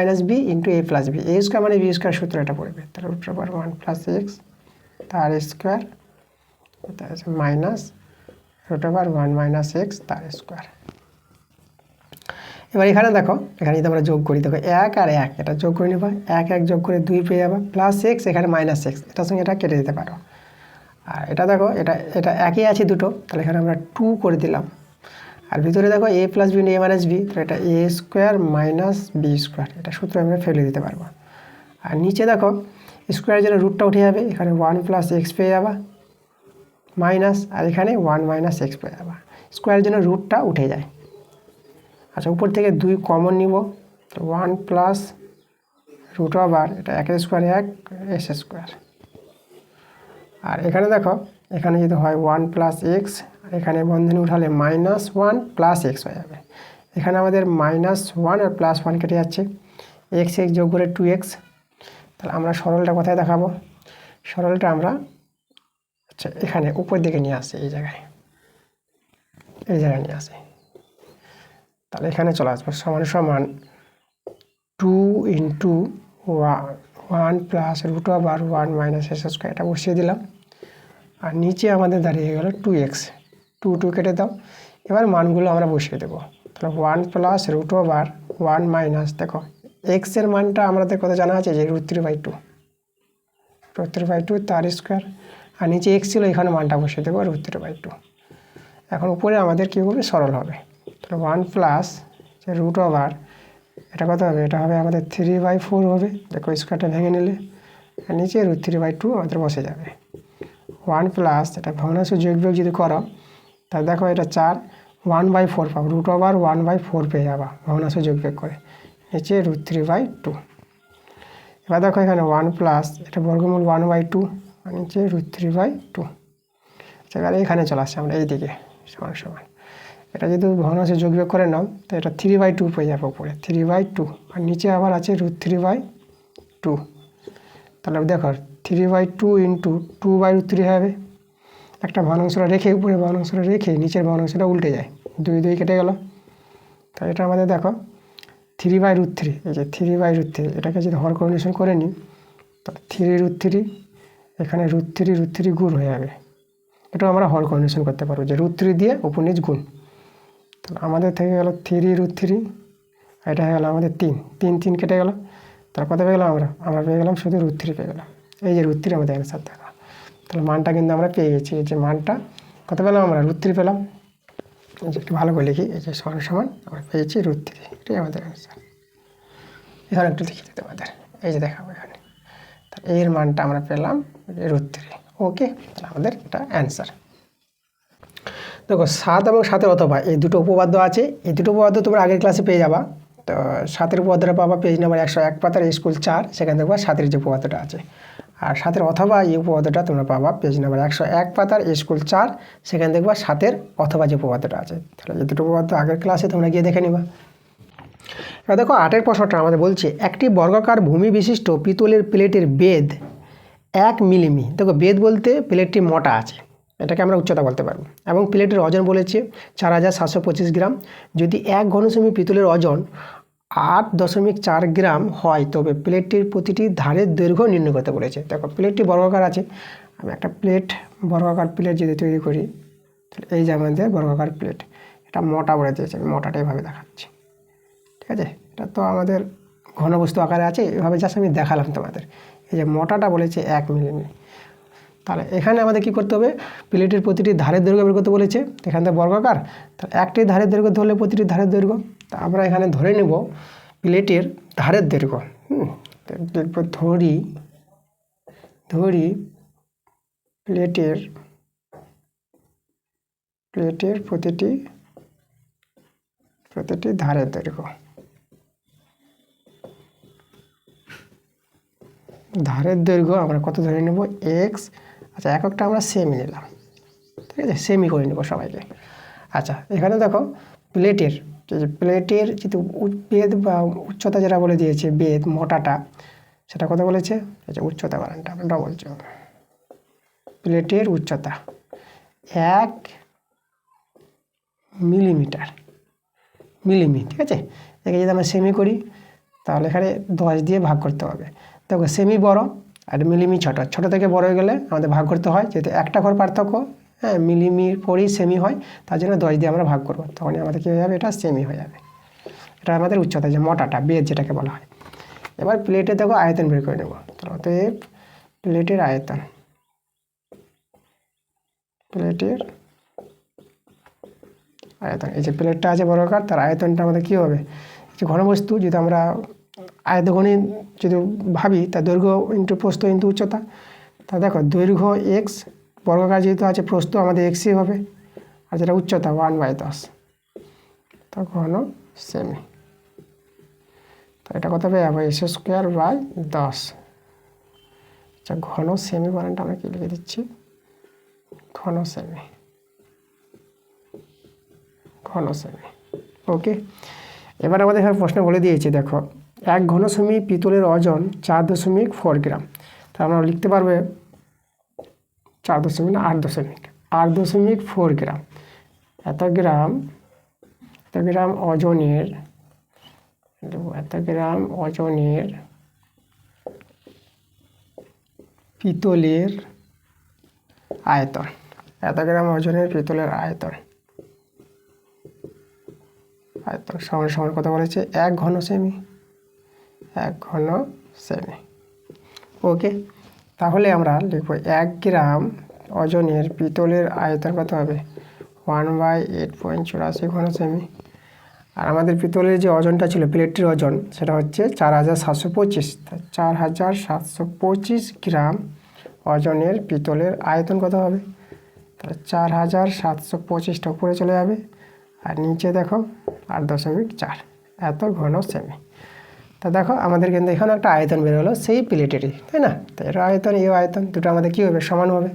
a + b, a square মানে b স্কোয়ার সূত্র এটা পড়বে, তাহলে √1 + x তার স্কোয়ার মাইনাস √1 - x তার স্কোয়ার। এবার এখানে দেখো, এখানে যদি আমরা যোগ করি, দেখো 1 আর 1 এটা যোগ করে নেবা, 1 1 যোগ করে 2 পেয়ে যাবা, প্লাস x এখানে -x, এটার সঙ্গে এটা কেটে দিতে পারো। আর এটা দেখো এটা একই আছে দুটো, তাহলে এখানে আমরা 2 করে দিলাম। আর ভিতরে দেখো a + b × a - b, তো এটা a square minus b square, এটা সূত্র আমরা ফেলে দিতে পারবো। আর নিচে দেখো স্কোয়ারের জন্য √টা উঠে যাবে, এখানে 1 + x পেয়ে যাবা মাইনাস, আর এখানে 1 - x পেয়ে যাবা, স্কোয়ারের জন্য √টা উঠে যায়। আচ্ছা, উপর থেকে 2 কমন নিব, তো 1 + √, এটা 1 স্কোয়ার 1 s স্কোয়ার। আর এখানে দেখো এখানে যদি হয় 1 + x, আর এখানে বন্ধনী উঠালে -1 + x হয়ে যাবে। এখানে আমাদের -1 আর +1 কেটে যাচ্ছে, x যোগ করে 2x। তাহলে আমরা সরলটা কোথায় দেখাবো, সরলটা আমরা আচ্ছা এখানে উপর দিকে নিয়ে আসি, এই জায়গায় নিয়ে আসি। তাহলে এখানে চলে আসবো সমান সমান 2 × 1 + √1 - s স্কোয়ার, এটা বসিয়ে দিলাম। আর নিচে আমাদের দাঁড়িয়ে গেল 2x, 2 কেটে দাও। এবার মানগুলো আমরা বসিয়ে দেবো, তাহলে 1 + √1 মাইনাস, দেখো x এর মানটা আমাদের কথা জানা আছে যে √3/2 তার স্কোয়ার, আর নিচে x ছিল, এখানে মানটা বসিয়ে দেবো √3/2। এখন উপরে আমাদের কী হবে, সরল হবে, তাহলে 1 + √, এটা কত হবে, এটা হবে আমাদের 3/4 হবে, দেখো স্কোয়ারটা ভেঙে নিলে, আর নিচে √3/2 আমাদের বসে যাবে। 1 + এটা ভগ্নাংশ যোগ বিয়োগ যদি করো, তাহলে দেখো এটা 4, 1/4 পাবো, √1/4 পেয়ে যাবা ভগ্নাংশ যোগ বিয়োগ করে, নিচে √3/2। এবার দেখো এখানে 1 + এটা বর্গমূল 1/2, আর নিচে √3/2। সেখানে এখানে চলে আসছে আমরা এইদিকে সমান সমান, এটা যদি ভগ্নাংশ যোগ বিয়োগ করে নাও, তো এটা 3/2 পেয়ে যাবে উপরে, 3/2, আর নিচে আবার আছে √3/2। তাহলে দেখো 3/2 × 2/√3 হবে, একটা ভগ্নাংশটা রেখে উপরে ভগ্নাংশটা রেখে নিচের ভগ্নাংশটা উল্টে যায়, 2 কেটে গেল। তাই এটা আমাদের দেখো 3/√3, এই যে 3/√3, এটাকে যদি হর কোঅর্ডিনেশন করে নিই, তো 3√3, এখানে √3 গুণ হয়ে যাবে। এটাও আমরা হর কোঅর্ডিনেশন করতে পারবো, যে √3 দিয়ে উপর নিচ গুণ, তাহলে আমাদের থেকে গেল 3√3, এটা হয়ে গেল আমাদের 3 কেটে গেল। তাহলে কত পেয়ে গেলাম আমরা পেয়ে গেলাম শুধু √3 পেয়ে গেলাম। এই যে √3 আমাদের অ্যান্সার থাকা। তাহলে মানটা কিন্তু আমরা পেয়ে গেছি। এই যে মানটা কত পেলাম আমরা √3 পেলাম। এই যে একটু ভালো করে লিখি, এই যে সমান আমরা পেয়েছি √3, এটাই আমাদের অ্যান্সার। এখানে একটু লিখে দিতে আমাদের, এই যে দেখাবো এখানে। তাহলে এর মানটা আমরা পেলাম √3। ওকে, তাহলে আমাদের এটা অ্যান্সার। দেখো 7 এবং 7 অথবা এই দুটো উপপাদ্য আছে। এই দুটো উপপাদ্য তোমরা আগের ক্লাসে পেয়ে যাবা। তো 7 উপপাদ্যটা পাবা পেজ নাম্বার 101 পাতার স্কুল 4, সেখানে দেখবা 7 যে উপপাদ্যটা আছে। আর 7 অথবা এই উপপাদ্যটা তোমরা পাবা পেজ নাম্বার 101 পাতার স্কুল 4, সেখানে দেখবা 7 অথবা যে উপপাদ্যটা আছে। তাহলে এই দুটো উপপাদ্য আগের ক্লাসে তোমরা গিয়ে দেখে নিবা। এবার দেখো 8 প্রশ্নটা আমাদের বলছে একটি বর্গাকার ভূমি বিশিষ্ট পিতলের প্লেটের বেধ 1 মিলিমি। দেখো বেধ বলতে প্লেটটি মোটা আছে, এটাকে আমরা উচ্চতা বলতে পারবো। এবং প্লেটের ওজন বলেছে 4725 গ্রাম। যদি 1 ঘনসেমি পিতলের ওজন 8.4 গ্রাম হয় তবে প্লেটটির প্রতিটি ধারের দৈর্ঘ্য নির্ণয় করতে বলেছে। দেখো প্লেটটি বর্গাকার আছে, আমি একটা বর্গাকার প্লেট যদি তৈরি করি, তাহলে এই যে আমাদের বর্গাকার প্লেট, এটা মোটা বলে দিয়েছে, আমি মোটাটা এভাবে দেখাচ্ছি। ঠিক আছে, এটা তো আমাদের ঘনবস্তু আকারে আছে, এভাবে জাস্ট আমি দেখালাম তোমাদের। এই যে মোটাটা বলেছে 1 মিলিমি। তাহলে এখানে আমাদের কী করতে হবে, প্লেটের প্রতিটি ধারের দৈর্ঘ্য বের করতে বলেছে। এখান থেকে বর্গাকার, তাহলে একটি ধারের দৈর্ঘ্য ধরলে প্রতিটি ধারের দৈর্ঘ্য, তা আমরা এখানে ধরে নেব প্লেটের ধারের দৈর্ঘ্য। দেখব ধরি প্লেটের প্রতিটি ধারের দৈর্ঘ্য। ধারের দৈর্ঘ্য আমরা কত ধরে নেব, এক্স। আচ্ছা, এককটা আমরা সেমি নিলাম, ঠিক আছে, সেমি করে নেব সবাইকে। আচ্ছা, এখানে দেখো প্লেটের যেহেতু বেধ বা উচ্চতা যেটা বলে দিয়েছে, বেধ মোটাটা, সেটা কত বলেছে, আচ্ছা উচ্চতা বানানটা আমরা ডবল চাপ, প্লেটের উচ্চতা 1 মিলিমি, ঠিক আছে। একে যদি আমরা সেমি করি তাহলে এখানে 10 দিয়ে ভাগ করতে হবে। দেখো সেমি বড় আর মিলিমি ছোট থেকে বড় হয়ে গেলে আমাদের ভাগ করতে হয়, যেহেতু একটা ঘর পার্থক্য, হ্যাঁ মিলিমির পরেই সেমি হয়, তার জন্য 10 দিয়ে আমরা ভাগ করবো, তখনই আমাদের কী হয়ে যাবে, এটা সেমি হয়ে যাবে। এটা আমাদের উচ্চতা, যে মোটাটা বেধ যেটাকে বলা হয়। এবার প্লেটে দেখো আয়তন বের করে নেব। অতএব প্লেটের আয়তন, এই যে প্লেটটা আছে বর্গাকার, তার আয়তনটা আমাদের কী হবে, যে ঘনবস্তু যদি আমরা আয়তঘনে যদি ভাবি, তার দৈর্ঘ্য ইন্টু প্রস্থ ইন্টু উচ্চতা। তা দেখো দৈর্ঘ্য এক্স, বর্গাকার যেহেতু আছে প্রস্থ আমাদের এক্সই হবে, আর যেটা উচ্চতা 1/10, তা ঘন সেমি। তো এটা কত পেয়ে যাবো, s²/10। আচ্ছা, ঘন সেমি বানানটা আমরা কি লিখে দিচ্ছি, ঘন সেমি। ওকে, এবার আমাদের এখানে প্রশ্ন বলে দিয়েছে, দেখো 1 ঘনসেমি পিতলের ওজন 4.4 গ্রাম। তা আমরা লিখতে পারবে 8.4 গ্রাম। এত গ্রাম ওজনের পিতলের আয়তন, সমান কথা বলেছে 1 ঘনসেমি। ওকে, তাহলে আমরা লিখব 1 গ্রাম ওজনের পিতলের আয়তন কত হবে, 1/8.84 ঘনসেমি। আর আমাদের পিতলের যে ওজনটা ছিল, প্লেটটির ওজন, সেটা হচ্ছে 4725। 4725 গ্রাম ওজনের পিতলের আয়তন কত হবে, তাহলে 4725টা উপরে চলে যাবে, আর নিচে দেখো 8.4, এত ঘন সেমি। তা দেখো আমাদের কিন্তু এখানে একটা আয়তন বের হলো সেই প্লেটেরই, তাই না। তো এর আয়তন, এই আয়তন দুটো আমাদের কী হবে, সমান হবে।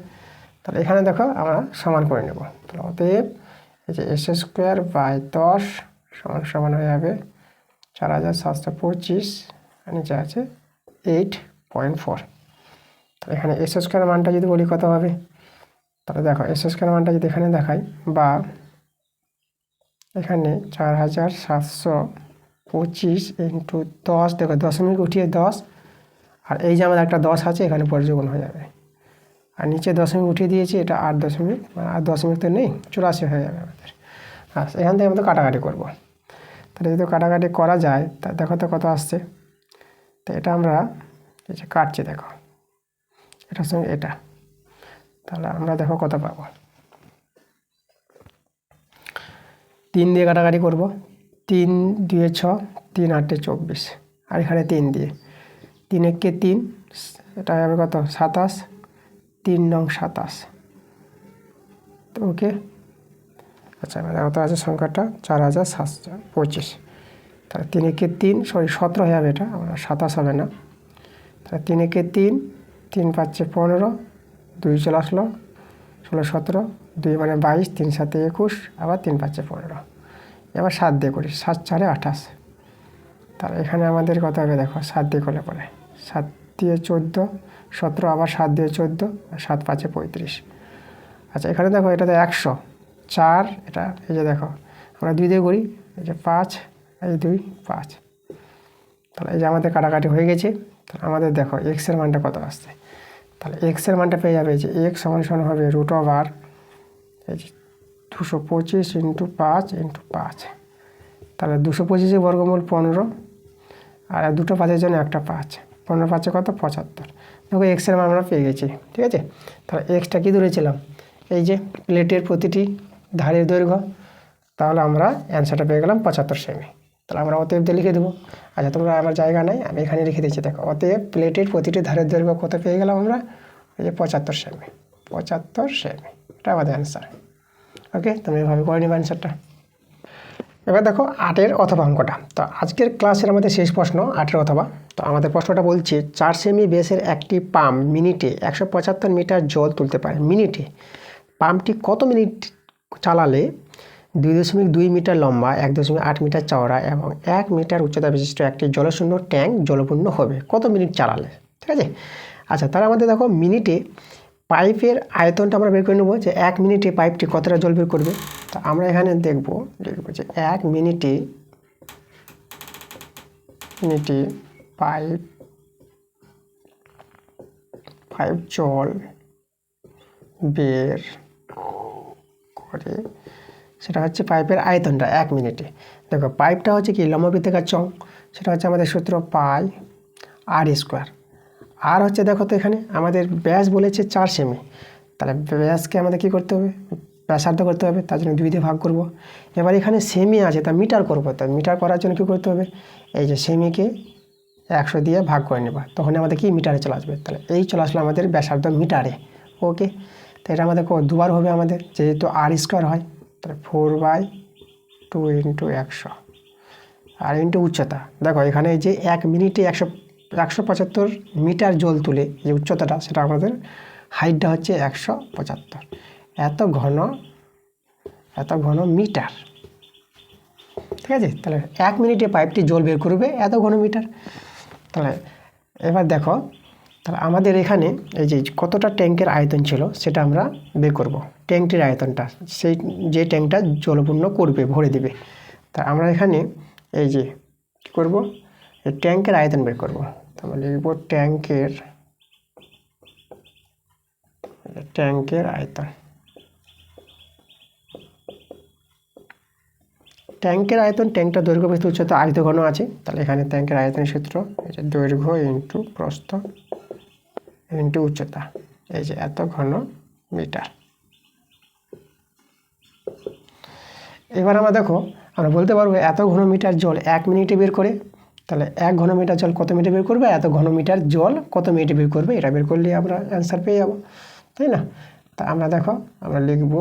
তাহলে এখানে দেখো আমরা সমান করে নেব। তাহলে অতএব এই যে s²/10 সমান হয়ে যাবে 4725, আর নিচে আছে 8.4। তাহলে এখানে s² মানটা যদি বলি কত হবে, তাহলে দেখো s² মানটা যদি এখানে দেখাই, বা এখানে 4725 ইন্টু 10, দেখো দশমিক উঠিয়ে 10, আর এই যে আমাদের একটা 10 আছে, এখানে পরে যোগ হয়ে যাবে, আর নিচে দশমিক উঠিয়ে দিয়েছি, এটা 8 দশমিক, আর দশমিক তো নেই, 84 হয়ে যাবে আমাদের। আচ্ছা, এখান থেকে আমাদের কাটাকাটি করব। তাহলে যদি কাটাকাটি করা যায় তা দেখো তো কত আসছে। তো এটা আমরা এই যে কাটছি, দেখো এটার সঙ্গে এটা, তাহলে আমরা দেখো কত পাবো। 3 দিয়ে কাটাকাটি করব, 3 2 6, 3 8 24, আর এখানে 3 দিয়ে, 3 1 3, এটা হবে কত 27, 3 9 27। তো ওকে, আচ্ছা কত আছে সংখ্যাটা 4725। তাহলে 3 1 3, সরি 17 হয়ে যাবে, এটা আমরা 27 হবে না। তাহলে 3 1 3, 3 5 15, 2 চলে আসলো 16 17, 2 মানে 22, 3 7 21, আবার 3 5 15। এবার 7 দিয়ে করি, 7 4 28। তাহলে এখানে আমাদের কত হবে দেখো, 7 দিয়ে করলে পরে 7 দিয়ে 14, 17, আবার 7 দিয়ে 14, 7 5 35। আচ্ছা এখানে দেখো এটাতে 104, এটা এই যে দেখো আমরা 2 দিয়ে করি, এই যে 5, এই 2 5। তাহলে এই যে আমাদের কাটাকাটি হয়ে গেছে। তাহলে আমাদের দেখো এক্সের মানটা কত আসছে। তাহলে এক্সের মানটা পেয়ে যাবে যে এক্স সমান হবে √, এই যে 225 × 5 × 5। তাহলে 225 বর্গমূল 15, আর দুটো 5-এর জন্য একটা 5, 15 5 কত 75। দেখো এক্সের মান আমরা পেয়ে গেছি, ঠিক আছে। তাহলে এক্সটা কী ধরেছিলাম, এই যে প্লেটের প্রতিটি ধারের দৈর্ঘ্য। তাহলে আমরা অ্যান্সারটা পেয়ে গেলাম 75 সেমি। তাহলে আমরা অতএব দিয়ে লিখে দেবো। আচ্ছা তোমরা আমার জায়গা নাই, আমি এখানে লিখে দিচ্ছি, দেখো অতএব প্লেটের প্রতিটি ধারের দৈর্ঘ্য কত পেয়ে গেলাম আমরা, এই যে 75 সেমি, 75 সেমি, এটা আমাদের অ্যান্সার। ওকে, তুমি এভাবে করে নিবে অ্যান্সারটা। এবার দেখো 8-এর অথবা অঙ্কটা। তো আজকের ক্লাসের আমাদের শেষ প্রশ্ন 8-এর অথবা। তো আমাদের প্রশ্নটা বলছে 4 সেমি বেসের একটি পাম্প মিনিটে 175 মিটার জল তুলতে পারে। মিনিটে পাম্পটি কত মিনিট চালালে 2.2 মিটার লম্বা, 1.8 মিটার চওড়া এবং 1 মিটার উচ্চতা বিশিষ্ট একটি জলশূন্য ট্যাঙ্ক জলপূর্ণ হবে? কত মিনিট চালালে, ঠিক আছে। আচ্ছা তাহলে আমাদের দেখো মিনিটে পাইপের আয়তনটা আমরা বের করে নেবো, যে 1 মিনিটে পাইপটি কতটা জল বের করবে। তো আমরা এখানে লিখবো যে 1 মিনিটে পাইপ জল বের করে, সেটা হচ্ছে পাইপের আয়তনটা 1 মিনিটে। দেখো পাইপটা হচ্ছে কি লম্ববৃত্তাকার চং, সেটা হচ্ছে আমাদের সূত্র পাই r²। আর হচ্ছে দেখো তো এখানে আমাদের ব্যাস বলেছে 4 সেমি, তাহলে ব্যাসকে আমাদের কী করতে হবে, ব্যাসার্ধ করতে হবে, তার জন্য 2 দিয়ে ভাগ করব। এবার এখানে সেমি আছে, তা মিটার করবো, তা মিটার করার জন্য কী করতে হবে, এই যে সেমিকে 100 দিয়ে ভাগ করে নেবা, তখন আমাদের কি মিটারে চলে আসবে। তাহলে এই চলে আসলো আমাদের ব্যাসার্ধ মিটারে। ওকে, তো এটা আমাদের দুবার হবে আমাদের, যেহেতু r² হয়, তাহলে 4/2 × 100, আর ইন্টু উচ্চতা। দেখো এখানে যে 1 মিনিটে 175 মিটার জল তুলে যে উচ্চতাটা, সেটা আমাদের হাইটটা হচ্ছে 175, এত ঘন মিটার, ঠিক আছে। তাহলে 1 মিনিটে পাইপটি জল বের করবে এত ঘন মিটার। তাহলে এবার দেখো, তাহলে আমাদের এখানে এই যে কতটা ট্যাঙ্কের আয়তন ছিল সেটা আমরা বের করব। ট্যাঙ্কটির আয়তনটা, সেই যে ট্যাঙ্কটা জলপূর্ণ করবে, ভরে দিবে। তা আমরা এখানে এই যে কী করবো, এই ট্যাঙ্কের আয়তন বের করব। তাহলে লিখব ট্যাঙ্কের আয়তন। ট্যাঙ্কের আয়তন, ট্যাঙ্কটা দৈর্ঘ্য প্রস্থ উচ্চতা আয়তঘন আছে। তাহলে এখানে ট্যাঙ্কের আয়তনের সূত্র, এই যে দৈর্ঘ্য ইন্টু প্রস্থ ইন্টু উচ্চতা, এই যে এত ঘন মিটার। এবার আমরা দেখো, আমরা বলতে পারবো এত ঘন মিটার জল 1 মিনিটে বের করে। তাহলে 1 ঘন মিটার জল কত মিনিটে বের করবে, এত ঘন মিটার জল কত মিনিটে বের করবে, এটা বের করলে আমরা অ্যান্সার পেয়ে যাবো, তাই না। তা আমরা দেখো, আমরা লিখব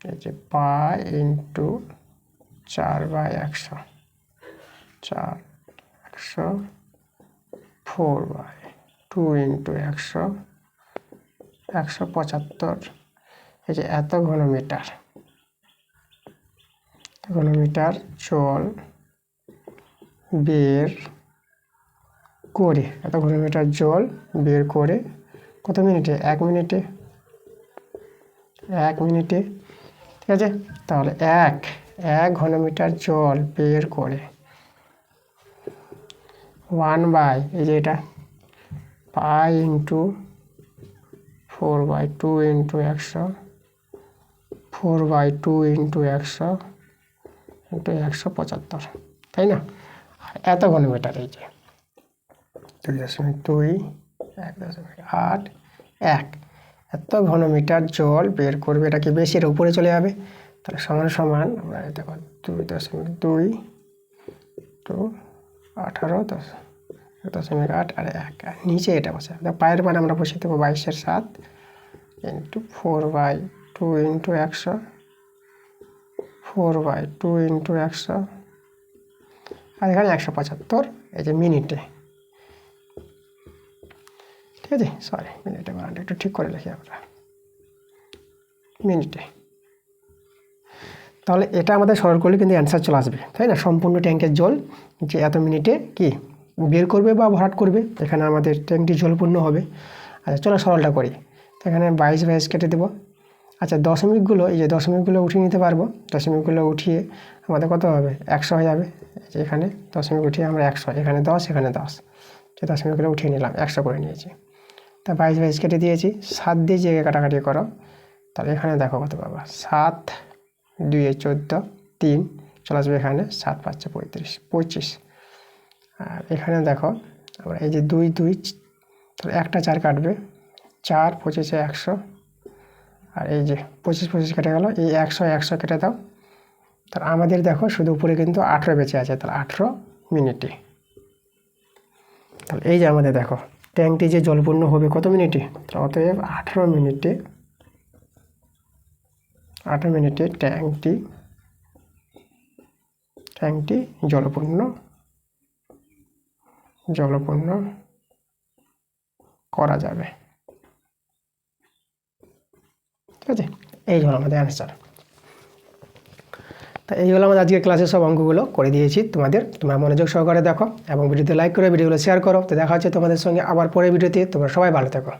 এই যে পাই ইন্টু 4/100, 4/2 × 100, 175, এই যে এত ঘনমিটার জল বের করে, এত ঘনমিটার জল বের করে কত মিনিটে, 1 মিনিটে, ঠিক আছে। তাহলে 1 ঘনমিটার জল বের করে 1/, এই যে এটা পাই ইন্টু 4/2 × 100, 4/2 × 100, ইন্টু 175, তাই না? আর এত ঘনমিটার, এই যে 2.2 1.8 এত ঘনমিটার জল বের করবে। এটা কি বেশি, এর উপরে চলে যাবে, তাহলে সমান সমান আমরা দেখো 2.2 টু 18.8 আর 1, আর নিচে এটা বসে পায়ের মান আমরা বসে দেবো 22/7 ইন্টু 4/2 ইন্টু 100, 4/2 ইন্টু 100, আর এখানে 175 এই যে মিনিটে, ঠিক আছে? সরি, মিনিটে বানানটা একটু ঠিক করে লিখি আমরা, মিনিটে। তাহলে এটা আমাদের সরল করলে কিন্তু অ্যান্সার চলে আসবে, তাই না? সম্পূর্ণ ট্যাঙ্কের জল যে এত মিনিটে কি বের করবে বা ভরাট করবে, এখানে আমাদের ট্যাঙ্কটি জলপূর্ণ হবে। আচ্ছা চলো সরলটা করি। তো এখানে 22 কেটে দেবো। আচ্ছা দশমিকগুলো, এই যে দশমিকগুলো উঠিয়ে নিতে পারবো, দশমিকগুলো উঠিয়ে আমাদের কত হবে, 100 হয়ে যাবে। এখানে দশমিক উঠিয়ে আমরা 100, এখানে 10, এখানে 10, যে দশমিকগুলো উঠিয়ে নিলাম, 100 করে নিয়েছি। তা 22 কেটে দিয়েছি, 7 দিয়ে যে কাটাকাটি করো, তাহলে এখানে দেখো কত পাবা, 7 2 14, 3 চলে আসবে এখানে, 7 5 35, 25। আর এখানে দেখো আমরা এই যে 2 2, তাহলে একটা 4 কাটবে, 4 25 100, আর এই যে 25 25 কেটে গেল, এই 100 100 কেটে দাও। তাহলে আমাদের দেখো শুধু উপরে কিন্তু 18 বেঁচে আছে, তাহলে 18 মিনিটে। তাহলে এই যে আমাদের দেখো ট্যাঙ্কটি যে জলপূর্ণ হবে কত মিনিটে, অতএব 18 মিনিটে, 18 মিনিটে ট্যাঙ্কটি জলপূর্ণ করা যাবে, ঠিক আছে? এই হলো আমাদের অ্যান্সার। তা এই হলো আমাদের আজকের ক্লাসের সব অঙ্কগুলো করে দিয়েছি তোমাদের, তোমরা মনোযোগ সহকারে দেখো এবং ভিডিওতে লাইক করে ভিডিওগুলো শেয়ার করো। তো দেখা হচ্ছে তোমাদের সঙ্গে আবার পরের ভিডিওতে। তোমরা সবাই ভালো থেকো।